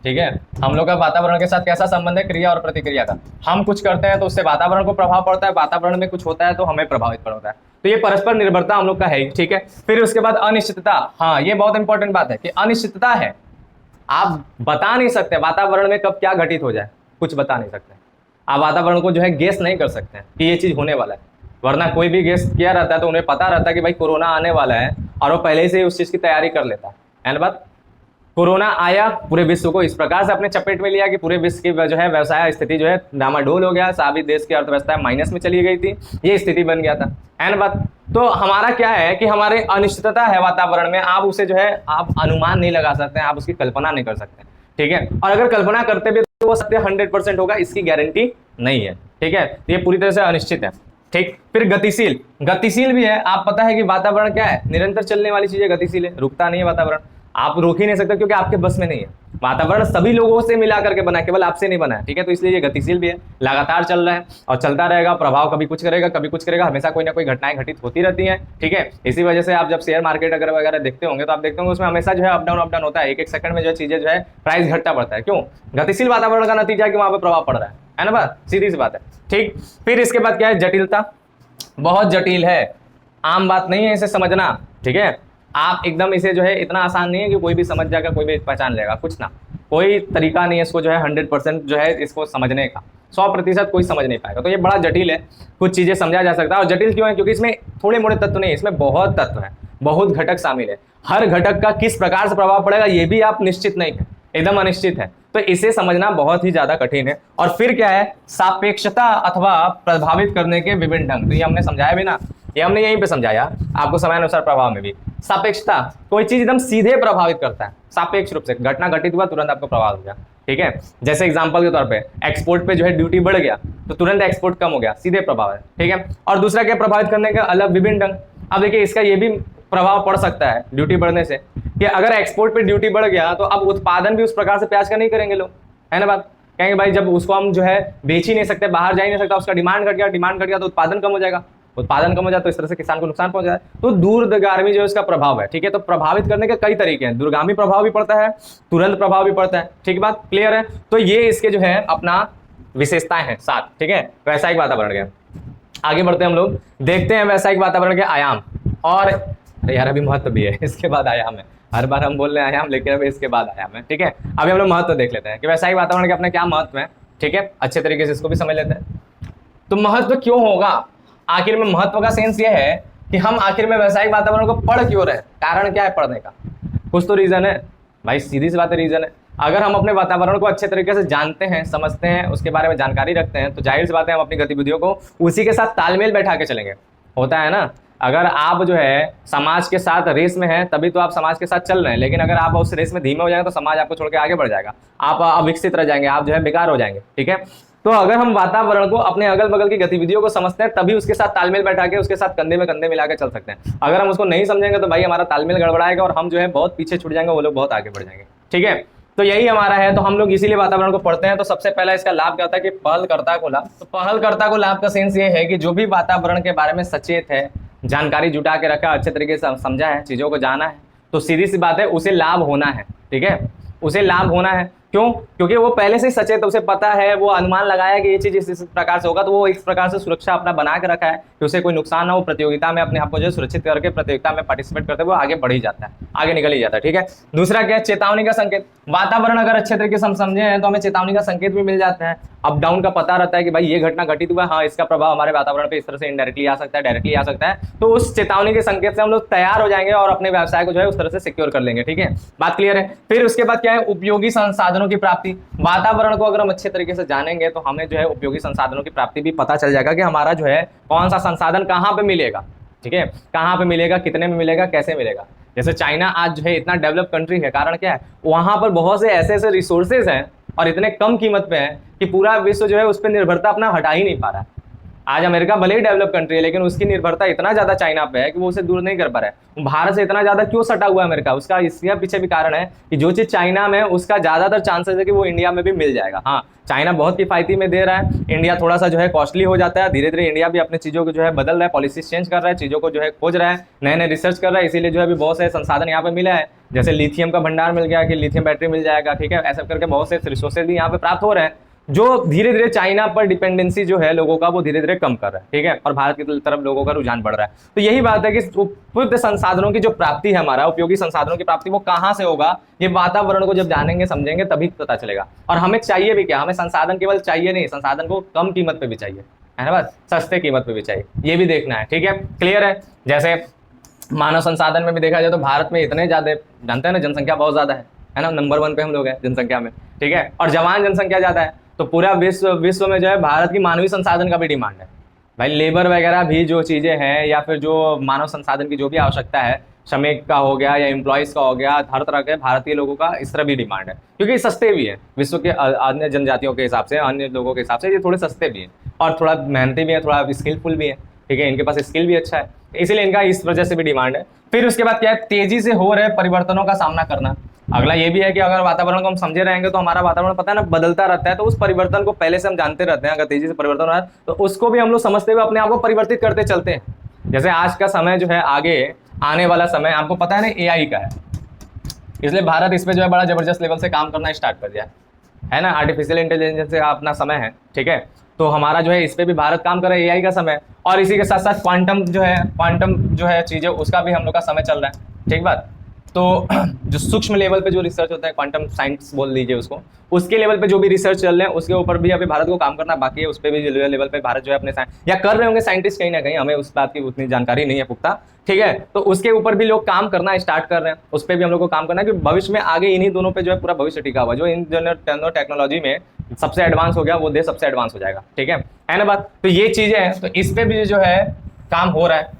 ठीक है। हम लोग का वातावरण के साथ कैसा संबंध है, क्रिया और प्रतिक्रिया का। हम कुछ करते हैं तो उससे वातावरण को प्रभाव पड़ता है, वातावरण में कुछ होता है तो हमें प्रभावित पड़ता है। तो ये परस्पर निर्भरता हम लोग का है, ठीक है। फिर उसके बाद अनिश्चितता, हाँ ये बहुत इंपॉर्टेंट बात है कि अनिश्चितता है। आप बता नहीं सकते वातावरण में कब क्या घटित हो जाए, कुछ बता नहीं सकते। आप वातावरण को जो है गेस नहीं कर सकते कि ये चीज होने वाला है, वरना कोई भी गेस किया रहता है तो उन्हें पता रहता है कि भाई कोरोना आने वाला है, और वो पहले से ही उस चीज की तैयारी कर लेता है ना। बात, कोरोना आया, पूरे विश्व को इस प्रकार से अपने चपेट में लिया कि पूरे विश्व की जो है व्यवसाय स्थिति जो है डामाडोल हो गया, सभी देश की अर्थव्यवस्था माइनस में चली गई थी, ये स्थिति बन गया था, है ना बात। तो हमारा क्या है कि हमारे अनिश्चितता है वातावरण में, आप उसे जो है आप अनुमान नहीं लगा सकते हैं, आप उसकी कल्पना नहीं कर सकते, ठीक है। और अगर कल्पना करते भी तो वो सत्य 100% होगा, इसकी गारंटी नहीं है, ठीक है। ये पूरी तरह से अनिश्चित है, ठीक। फिर गतिशील, गतिशील भी है। आप पता है कि वातावरण क्या है, निरंतर चलने वाली चीजें गतिशील है, रुकता नहीं है वातावरण, आप रोक ही नहीं सकते क्योंकि आपके बस में नहीं है। वातावरण सभी लोगों से मिला करके बना, केवल आपसे नहीं बना है, ठीक है। तो इसलिए ये गतिशील भी है, लगातार चल रहा है और चलता रहेगा। प्रभाव कभी कुछ करेगा, कभी कुछ करेगा, हमेशा कोई ना कोई घटनाएं घटित होती रहती हैं, ठीक है। इसी वजह से आप जब शेयर मार्केट अगर वगैरह देखते होंगे तो आप देखते होंगे उसमें हमेशा जो है अप डाउन होता है, एक सेकंड में जो चीजें जो है प्राइस घटता पड़ता है। क्यों? गतिशील वातावरण का नतीजा है कि वहां पर प्रभाव पड़ रहा है ना बात, सीधी सी बात है, ठीक। फिर इसके बाद क्या है, जटिलता। बहुत जटिल है, आम बात नहीं है इसे समझना, ठीक है। आप एकदम इसे जो है इतना आसान नहीं है कि कोई भी समझ जाएगा, कोई भी पहचान लेगा, कुछ ना, कोई तरीका नहीं है इसको जो है 100% जो है इसको समझने का, 100% कोई समझ नहीं पाएगा। तो ये बड़ा जटिल है, कुछ चीजें समझा जा सकता है। और जटिल क्यों है, क्योंकि इसमें थोड़े मोड़े तत्व नहीं, इसमें बहुत तत्व है, बहुत घटक शामिल है। हर घटक का किस प्रकार से प्रभाव पड़ेगा ये भी आप निश्चित नहीं है, एकदम अनिश्चित है। तो इसे समझना बहुत ही ज्यादा कठिन है। और फिर क्या है, सापेक्षता अथवा प्रभावित करने के विभिन्न ढंग। तो ये हमने समझाया भी ना, ये हमने यहीं पे समझाया आपको, समयानुसार प्रभाव में भी सापेक्षता, कोई चीज एकदम सीधे प्रभावित करता है सापेक्ष रूप से, घटना घटित हुआ तुरंत आपको प्रभाव हो गया, ठीक है। जैसे एग्जांपल के तौर पे एक्सपोर्ट पे जो है ड्यूटी बढ़ गया तो तुरंत एक्सपोर्ट कम हो गया, सीधे प्रभाव है, ठीक है। और दूसरा क्या, प्रभावित करने का अलग विभिन्न ढंग। अब देखिए इसका ये भी प्रभाव पड़ सकता है ड्यूटी बढ़ने से कि अगर एक्सपोर्ट पे ड्यूटी बढ़ गया तो अब उत्पादन भी उस प्रकार से प्याज का नहीं करेंगे लोग, है ना बात। कहेंगे भाई जब उसको हम जो है बेच ही नहीं सकते, बाहर जा ही नहीं सकता, उसका डिमांड घट गया तो उत्पादन कम हो जाएगा, उत्पादन कम हो जाए तो इस तरह से किसान को नुकसान पहुंच जाए। तो दूरगामी जो इसका प्रभाव है, ठीक है। तो प्रभावित करने के कई तरीके हैं, दूरगामी प्रभाव भी पड़ता है, तुरंत प्रभाव भी पड़ता है, ठीक बात, क्लियर है। तो ये इसके जो है अपना विशेषताएं हैं 7, ठीक है, व्यावसायिक वातावरण के। आगे बढ़ते हैं हम लोग, देखते हैं व्यावसायिक वातावरण के आयाम। और यार अभी महत्व भी है, इसके बाद आयाम है, हर बार हम बोल रहे हैं आयाम, लेकिन अभी इसके बाद आयाम है, ठीक है। अभी हम लोग महत्व देख लेते हैं कि व्यावसायिक वातावरण के अपने क्या महत्व है, ठीक है, अच्छे तरीके से इसको भी समझ लेते हैं। तो महत्व क्यों होगा, आखिर में महत्व का सेंस ये है कि हम आखिर में व्यावसायिक वातावरण को पढ़ क्यों रहे, कारण क्या है पढ़ने का, कुछ तो रीजन है भाई, सीधी सी बात है, रीजन है। अगर हम अपने वातावरण को अच्छे तरीके से जानते हैं, समझते हैं, उसके बारे में जानकारी रखते हैं, तो जाहिर सी बात है हम अपनी गतिविधियों को उसी के साथ तालमेल बैठा के चलेंगे। होता है ना, अगर आप जो है समाज के साथ रेस में हैं तभी तो आप समाज के साथ चल रहे हैं, लेकिन अगर आप उस रेस में धीमे हो जाएंगे तो समाज आपको छोड़ के आगे बढ़ जाएगा, आप अविकसित रह जाएंगे, आप जो है बेकार हो जाएंगे, ठीक है। तो अगर हम वातावरण को, अपने अगल बगल की गतिविधियों को समझते हैं तभी उसके साथ तालमेल बैठा के उसके साथ कंधे में कंधे मिला के चल सकते हैं। अगर हम उसको नहीं समझेंगे तो भाई हमारा तालमेल गड़बड़ाएगा और हम जो है बहुत पीछे छूट जाएंगे, वो लोग बहुत आगे बढ़ जाएंगे, ठीक है। तो यही हमारा है, तो हम लोग इसीलिए वातावरण को पढ़ते हैं। तो सबसे पहला इसका लाभ क्या होता है कि पहलकर्ता को लाभ। तो पहलकर्ता को लाभ का सेंस ये है कि जो भी वातावरण के बारे में सचेत है, जानकारी जुटा के रखा, अच्छे तरीके से समझा है, चीजों को जाना है, तो सीधी सी बात है उसे लाभ होना है, ठीक है, उसे लाभ होना है। क्यों? क्योंकि वो पहले से सचेत है, उसे पता है, वो अनुमान लगाया कि ये चीज इस प्रकार से होगा, तो वो इस प्रकार से सुरक्षा अपना बना के रखा है कि उसे कोई नुकसान ना हो, प्रतियोगिता में अपने आप को जो सुरक्षित करके प्रतियोगिता में पार्टिसिपेट करते हुए आगे बढ़ ही जाता है, आगे निकल ही जाता है, ठीक है। दूसरा क्या है, चेतावनी का संकेत। वातावरण अगर अच्छे तरीके से हम समझे हैं तो हमें चेतावनी का संकेत भी मिल जाता है, अप डाउन का पता रहता है कि भाई ये घटना घटित हुआ, हाँ इसका प्रभाव हमारे वातावरण पे इस तरह से इनडायरेक्टली आ सकता है, डायरेक्टली आ सकता है। तो उस चेतावनी के संकेत से हम लोग तैयार हो जाएंगे और अपने व्यवसाय को जो है उस तरह से सिक्योर कर लेंगे, ठीक है, बात क्लियर है। फिर उसके बाद क्या है, उपयोगी संसाधनों की प्राप्ति। वातावरण को अगर हम अच्छे तरीके से जानेंगे तो हमें जो है उपयोगी संसाधनों की प्राप्ति भी पता चल जाएगा कि हमारा जो है कौन सा संसाधन कहाँ पे मिलेगा, ठीक है, कहाँ पे मिलेगा, कितने में मिलेगा, कैसे मिलेगा। जैसे चाइना आज जो है इतना डेवलप कंट्री है, कारण क्या है, वहां पर बहुत से ऐसे ऐसे रिसोर्सेज हैं और इतने कम कीमत पे हैं कि पूरा विश्व जो है उस पर निर्भरता अपना हटा ही नहीं पा रहा है। आज अमेरिका भले ही डेवलप कंट्री है, लेकिन उसकी निर्भरता इतना ज्यादा चाइना पे है कि वो उसे दूर नहीं कर पा रहा है। भारत से इतना ज्यादा क्यों सटा हुआ है अमेरिका, उसका इसके पीछे भी कारण है कि जो चीज चाइना में उसका ज्यादातर चांसेस है कि वो इंडिया में भी मिल जाएगा। हाँ, चाइना बहुत किफायती में दे रहा है, इंडिया थोड़ा सा जो है कॉस्टली हो जाता है। धीरे धीरे इंडिया भी अपनी चीजों को जो है बदल रहा है, पॉलिसी चेंज कर रहा है, चीजों को जो है खोज रहा है, नए नए रिसर्च कर रहा है, इसीलिए जो है अभी बहुत से संसाधन यहाँ पे मिला है। जैसे लिथियम का भंडार मिल गया कि लिथियम बैटरी मिल जाएगा, ठीक है, ऐसा करके बहुत से रिसोर्सेज भी यहाँ पे प्राप्त हो रहे हैं, जो धीरे धीरे चाइना पर डिपेंडेंसी जो है लोगों का वो धीरे धीरे कम कर रहा है, ठीक है, और भारत की तरफ लोगों का रुझान बढ़ रहा है। तो यही बात है कि उपयुक्त संसाधनों की जो प्राप्ति है, हमारा उपयोगी संसाधनों की प्राप्ति वो कहाँ से होगा, ये वातावरण को जब जानेंगे समझेंगे तभी पता चलेगा। और हमें चाहिए भी क्या, हमें संसाधन केवल चाहिए नहीं, संसाधन को कम कीमत पे भी चाहिए, है ना, बस सस्ते कीमत पे भी चाहिए, ये भी देखना है, ठीक है, क्लियर है। जैसे मानव संसाधन में भी देखा जाए तो भारत में इतने ज्यादा, जानते हैं ना, जनसंख्या बहुत ज्यादा है ना, नंबर 1 पे हम लोग हैं जनसंख्या में, ठीक है, और जवान जनसंख्या ज्यादा है, तो पूरा विश्व में जो है भारत की मानवीय संसाधन का भी डिमांड है भाई। लेबर वगैरह भी जो चीज़ें हैं या फिर जो मानव संसाधन की जो भी आवश्यकता है, श्रमिक का हो गया या एम्प्लॉयज़ का हो गया, हर तरह के भारतीय लोगों का इस तरह भी डिमांड है, क्योंकि सस्ते भी है विश्व के अन्य जनजातियों के हिसाब से, अन्य लोगों के हिसाब से ये थोड़े सस्ते भी हैं और थोड़ा मेहनती भी है, थोड़ा स्किलफुल भी है, ठीक है, इनके पास स्किल भी अच्छा है, इसलिए इनका इस वजह से भी डिमांड है। फिर उसके बाद क्या है, तेजी से हो रहे परिवर्तनों का सामना करना। अगला ये भी है कि अगर वातावरण को हम समझे रहेंगे तो हमारा वातावरण पता है ना बदलता रहता है, तो उस परिवर्तन को पहले से हम जानते रहते हैं, अगर तेजी से परिवर्तन हो रहा है तो उसको भी हम लोग समझते हुए अपने आप को परिवर्तित करते चलते हैं। जैसे आज का समय जो है, आगे आने वाला समय आपको पता है ना एआई का है, इसलिए भारत इस पे जो है बड़ा जबरदस्त लेवल से काम करना स्टार्ट कर दिया है ना, आर्टिफिशियल इंटेलिजेंस से अपना समय है, ठीक है, तो हमारा जो है इस पे भी भारत काम कर रहा है, एआई का समय। और इसी के साथ साथ क्वांटम जो है चीजें, उसका भी हम लोग का समय चल रहा है, ठीक बात। तो जो सूक्ष्म लेवल पे जो रिसर्च होता है, क्वांटम साइंस बोल लीजिए उसको, उसके लेवल पे जो भी रिसर्च चल रहे हैं उसके ऊपर भी अभी भारत को काम करना बाकी है, उस पर भी लेवल पे भारत जो है अपने या कर रहे होंगे साइंटिस्ट कहीं ना कहीं, हमें उस बात की उतनी जानकारी नहीं है पुख्ता, ठीक है, तो उसके ऊपर भी लोग काम करना स्टार्ट कर रहे हैं, उस पर भी हम लोग को काम करना है कि भविष्य में आगे इन्हीं दोनों पे जो है पूरा भविष्य टिका हुआ, जो इन दोनों टेक्नोलॉजी में सबसे एडवांस हो गया वो देश सबसे एडवांस हो जाएगा, ठीक है ना बात। तो ये चीजें हैं, तो इस पे भी जो है काम हो रहा है,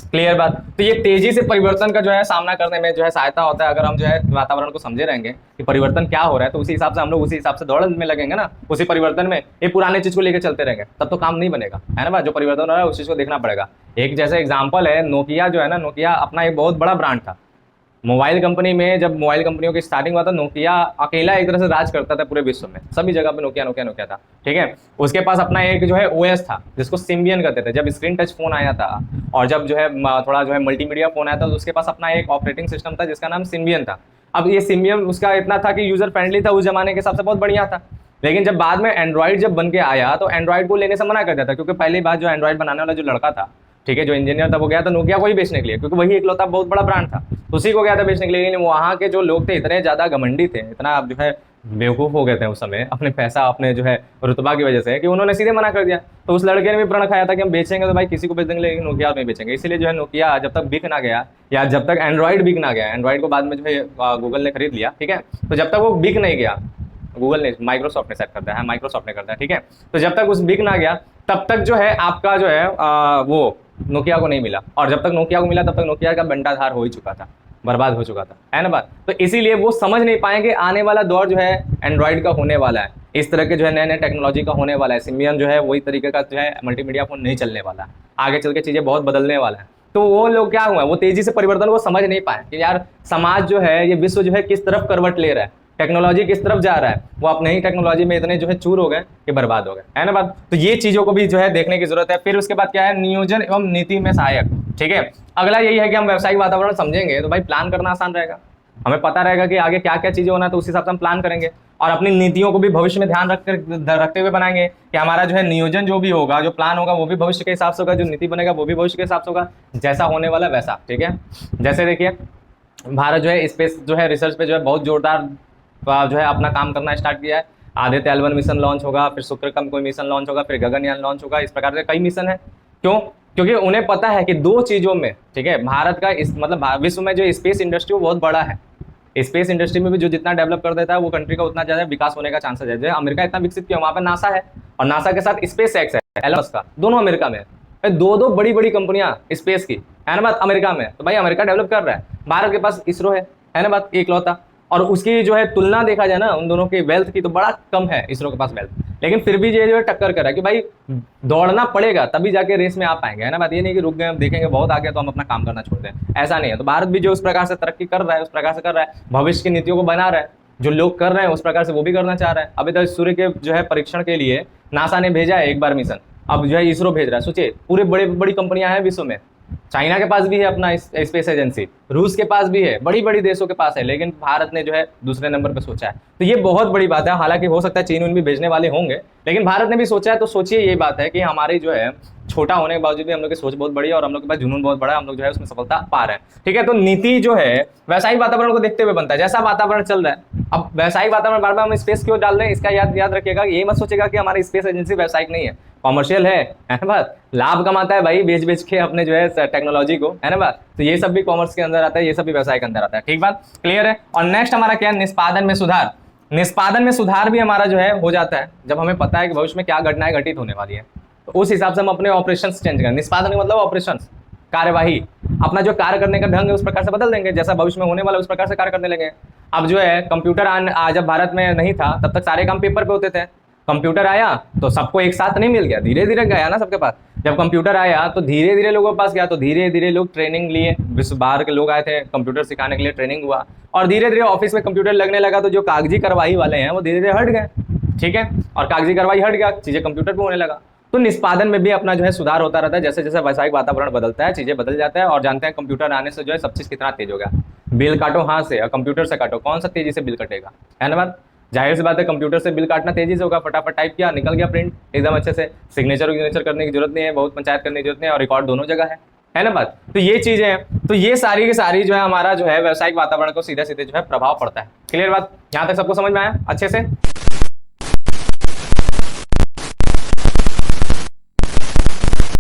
क्लियर बात। तो ये तेजी से परिवर्तन का जो है सामना करने में जो है सहायता होता है, अगर हम जो है वातावरण को समझे रहेंगे कि परिवर्तन क्या हो रहा है, तो उसी हिसाब से हम लोग उसी हिसाब से दौड़ में लगेंगे ना, उसी परिवर्तन में। ये पुराने चीज को लेकर चलते रहेंगे तब तो काम नहीं बनेगा, है ना बात। जो परिवर्तन हो रहा है उस चीज को देखना पड़ेगा। एक जैसे एग्जाम्पल है नोकिया जो है ना, नोकिया अपना एक बहुत बड़ा ब्रांड था मोबाइल कंपनी में। जब मोबाइल कंपनियों की स्टार्टिंग हुआ था, नोकिया अकेला एक तरह से राज करता था पूरे विश्व में, सभी जगह पे नोकिया नोकिया नोकिया था, ठीक है। उसके पास अपना एक जो है ओएस था जिसको सिम्बियन कहते थे। जब स्क्रीन टच फोन आया था और जब जो है थोड़ा जो है मल्टीमीडिया फोन आया था, तो उसके पास अपना एक ऑपरेटिंग सिस्टम था जिसका नाम सिम्बियन था। अब ये सिम्बियन उसका इतना था कि यूजर फ्रेंडली था, उस जमाने के हिसाब से बहुत बढ़िया था। लेकिन जब बाद में एंड्रॉइड जब बन के आया तो एंड्रॉइड को लेने से मना कर दिया था, क्योंकि पहली बात जो एंड्रॉइड बनाने वाला जो लड़का था, ठीक है, जो इंजीनियर था, वो गया था नोकिया को ही बेचने के लिए, क्योंकि वही इकलौता बहुत बड़ा ब्रांड था, उसी को गया था बेचने के लिए। लेकिन वहाँ के जो लोग थे इतने ज़्यादा घमंडी थे, इतना जो है बेवकूफ़ हो गए थे उस समय अपने पैसा अपने जो है रुतबा की वजह से, कि उन्होंने सीधे मना कर दिया। तो उस लड़के ने भी प्रण खाया था कि हम बेचेंगे तो भाई किसी को बेच देंगे, लेकिन नोकिया में बेचेंगे। इसीलिए जो है नोकिया जब तक बिक ना गया, या जब तक एंड्रॉइड बिक ना गया, एंड्रॉइड को बाद में जो है गूगल ने खरीद लिया, ठीक है, तो जब तक वो बिक नहीं गया, गूगल ने, माइक्रोसॉफ्ट ने सेट करता है, माइक्रोसॉफ्ट ने करता है, ठीक है, तो जब तक उस बिक ना गया तब तक जो है आपका जो है वो नोकिया को नहीं मिला। और जब तक नोकिया को मिला तब तक नोकिया का बंटाधार हो ही चुका था, बर्बाद हो चुका था, है ना बात। तो इसीलिए वो समझ नहीं पाएंगे आने वाला दौर जो है एंड्रॉइड का होने वाला है, इस तरह के जो है नए नए टेक्नोलॉजी का होने वाला है। सिम्बियन जो है वही तरीके का जो है मल्टीमीडिया फोन नहीं चलने वाला है, आगे चल के चीज़ें बहुत बदलने वाला है। तो वो लोग क्या हुआ, वो तेजी से परिवर्तन को समझ नहीं पाए कि यार समाज जो है, ये विश्व जो है किस तरफ करवट ले रहा है, टेक्नोलॉजी किस तरफ जा रहा है। वो अपने ही टेक्नोलॉजी में इतने जो है चूर हो गए कि बर्बाद हो गए, है ना बात। तो ये चीज़ों को भी जो है देखने की जरूरत है। फिर उसके बाद क्या है, नियोजन एवं नीति में सहायक, ठीक है। अगला यही है कि हम व्यावसायिक वातावरण समझेंगे तो भाई प्लान करना आसान रहेगा, हमें पता रहेगा कि आगे क्या क्या चीज़ें होना है, तो उस हिसाब से हम प्लान करेंगे और अपनी नीतियों को भी भविष्य में ध्यान रखते हुए बनाएंगे कि हमारा जो है नियोजन जो भी होगा, जो प्लान होगा वो भी भविष्य के हिसाब से होगा, जो नीति बनेगा वो भी भविष्य के हिसाब से होगा, जैसा होने वाला वैसा, ठीक है। जैसे देखिए भारत जो है स्पेस जो है रिसर्च पे जो है बहुत जोरदार जो है अपना काम करना स्टार्ट किया है। आदित्य L1 मिशन लॉन्च होगा, फिर शुक्र का कोई मिशन लॉन्च होगा, फिर गगनयान लॉन्च होगा, इस प्रकार से कई मिशन है। क्यों? क्योंकि उन्हें पता है कि दो चीज़ों में, ठीक है, भारत का इस मतलब विश्व में जो स्पेस इंडस्ट्री वो बहुत बड़ा है। स्पेस इंडस्ट्री में भी जो जितना डेवलप कर देता है वो कंट्री का उतना ज़्यादा विकास होने का चांसेस है। जैसे अमेरिका इतना विकसित किया, वहाँ पर नासा है और नासा के साथ स्पेस एक्स है, एलन मस्क का, दोनों अमेरिका में है। दो दो बड़ी बड़ी कंपनियां स्पेस की, है ना बात, अमेरिका में। तो भाई अमेरिका डेवलप कर रहा है, भारत के पास इसरो है ना बात, इकलौता। और उसकी जो है तुलना देखा जाए ना उन दोनों की वेल्थ की, तो बड़ा कम है इसरो के पास वेल्थ, लेकिन फिर भी ये जो है टक्कर कर रहा है कि भाई दौड़ना पड़ेगा तभी जाके रेस में आ पाएंगे, है ना बात। ये नहीं कि रुक गए, हम देखेंगे बहुत आ गया तो हम अपना काम करना छोड़ दें, ऐसा नहीं है। तो भारत भी जो उस प्रकार से तरक्की कर रहा है उस प्रकार से कर रहा है, भविष्य की नीतियों को बना रहा है, जो लोग कर रहे हैं उस प्रकार से वो भी करना चाह रहा है। अभी तक सूर्य के जो है परीक्षण के लिए नासा ने भेजा है एक बार मिशन, अब जो है इसरो भेज रहा है। सोचिए पूरे बड़े बड़ी कंपनियां हैं विश्व में, चाइना के पास भी है अपना स्पेस एजेंसी, रूस के पास भी है, बड़ी बड़ी देशों के पास है, लेकिन भारत ने जो है दूसरे नंबर पे सोचा है। तो ये बहुत बड़ी बात है। हालांकि हो सकता है चीन उन भी भेजने वाले होंगे, लेकिन भारत ने भी सोचा है। तो सोचिए ये बात है कि हमारी जो है छोटा होने के बावजूद भी हम लोग की सोच बहुत बड़ी है और हम लोग के पास जुनून बहुत बड़ा है, हम लोग जो है उसमें सफलता पा रहे हैं। ठीक है, तो नीति जो है वैश्विक वातावरण को देखते हुए बनता है, जैसा वातावरण चल रहा है। अब वैश्विक वातावरण बार बार हम स्पेस क्यों डाल रहे हैं, इसका याद रखिएगा। ये मत सोचेगा कि हमारी स्पेस एजेंसी वैश्विक नहीं है, कॉमर्शियल है ना बात, लाभ कमाता है भाई बेच बेच के अपने जो है टेक्नोलॉजी को, है ना बात। तो ये सब भी कॉमर्स के अंदर आता है, ये सब भी व्यवसाय के अंदर आता है। ठीक बात, क्लियर है। और नेक्स्ट हमारा क्या है, निष्पादन में सुधार। निष्पादन में सुधार भी हमारा जो है हो जाता है जब हमें पता है कि भविष्य में क्या घटनाएं घटित होने वाली है, तो उस हिसाब से हम अपने ऑपरेशंस चेंज करें। निष्पादन का मतलब ऑपरेशंस, कार्यवाही, अपना जो कार्य करने का ढंग है उस प्रकार से बदल देंगे, जैसा भविष्य में होने वाला उस प्रकार से कार्य करने लगे। अब जो है कंप्यूटर जब भारत में नहीं था तब तक सारे काम पेपर पे होते थे, कंप्यूटर आया तो सबको एक साथ नहीं मिल गया, धीरे धीरे गया ना सबके पास। जब कंप्यूटर आया तो धीरे धीरे लोगों के पास गया, तो धीरे धीरे लोग ट्रेनिंग लिए, विश्व बाहर के लोग आए थे कंप्यूटर सिखाने के लिए, ट्रेनिंग हुआ और धीरे धीरे ऑफिस में कंप्यूटर लगने लगा। तो जो कागजी कार्रवाई वाले हैं वो धीरे धीरे हट गए, ठीक है, और कागजी कार्रवाई हट गया, चीजें कंप्यूटर पे होने लगा। तो निष्पादन में भी अपना जो है सुधार होता रहता है, जैसे जैसे वैश्विक वातावरण बदलता है चीजें बदल जाता है। और जानते हैं कंप्यूटर आने से जो है सब चीज कितना तेज हो गया, बिल काटो हाथ से और कंप्यूटर से काटो, कौन सा तेजी से बिल कटेगा, है ना बात। जाहिर सी बात है कंप्यूटर से बिल काटना तेजी से होगा, फटाफट टाइप किया निकल गया प्रिंट एकदम अच्छे से, सिग्नेचर करने की जरूरत नहीं है, बहुत पंचायत करने की जरूरत नहीं है, और रिकॉर्ड दोनों जगह है ना बात। तो ये चीजें हैं, तो ये सारी की सारी जो है हमारा जो है व्यावसायिक वातावरण को सीधे सीधे जो है प्रभाव पड़ता है। क्लियर बात, यहाँ तक सबको समझ में आया अच्छे से।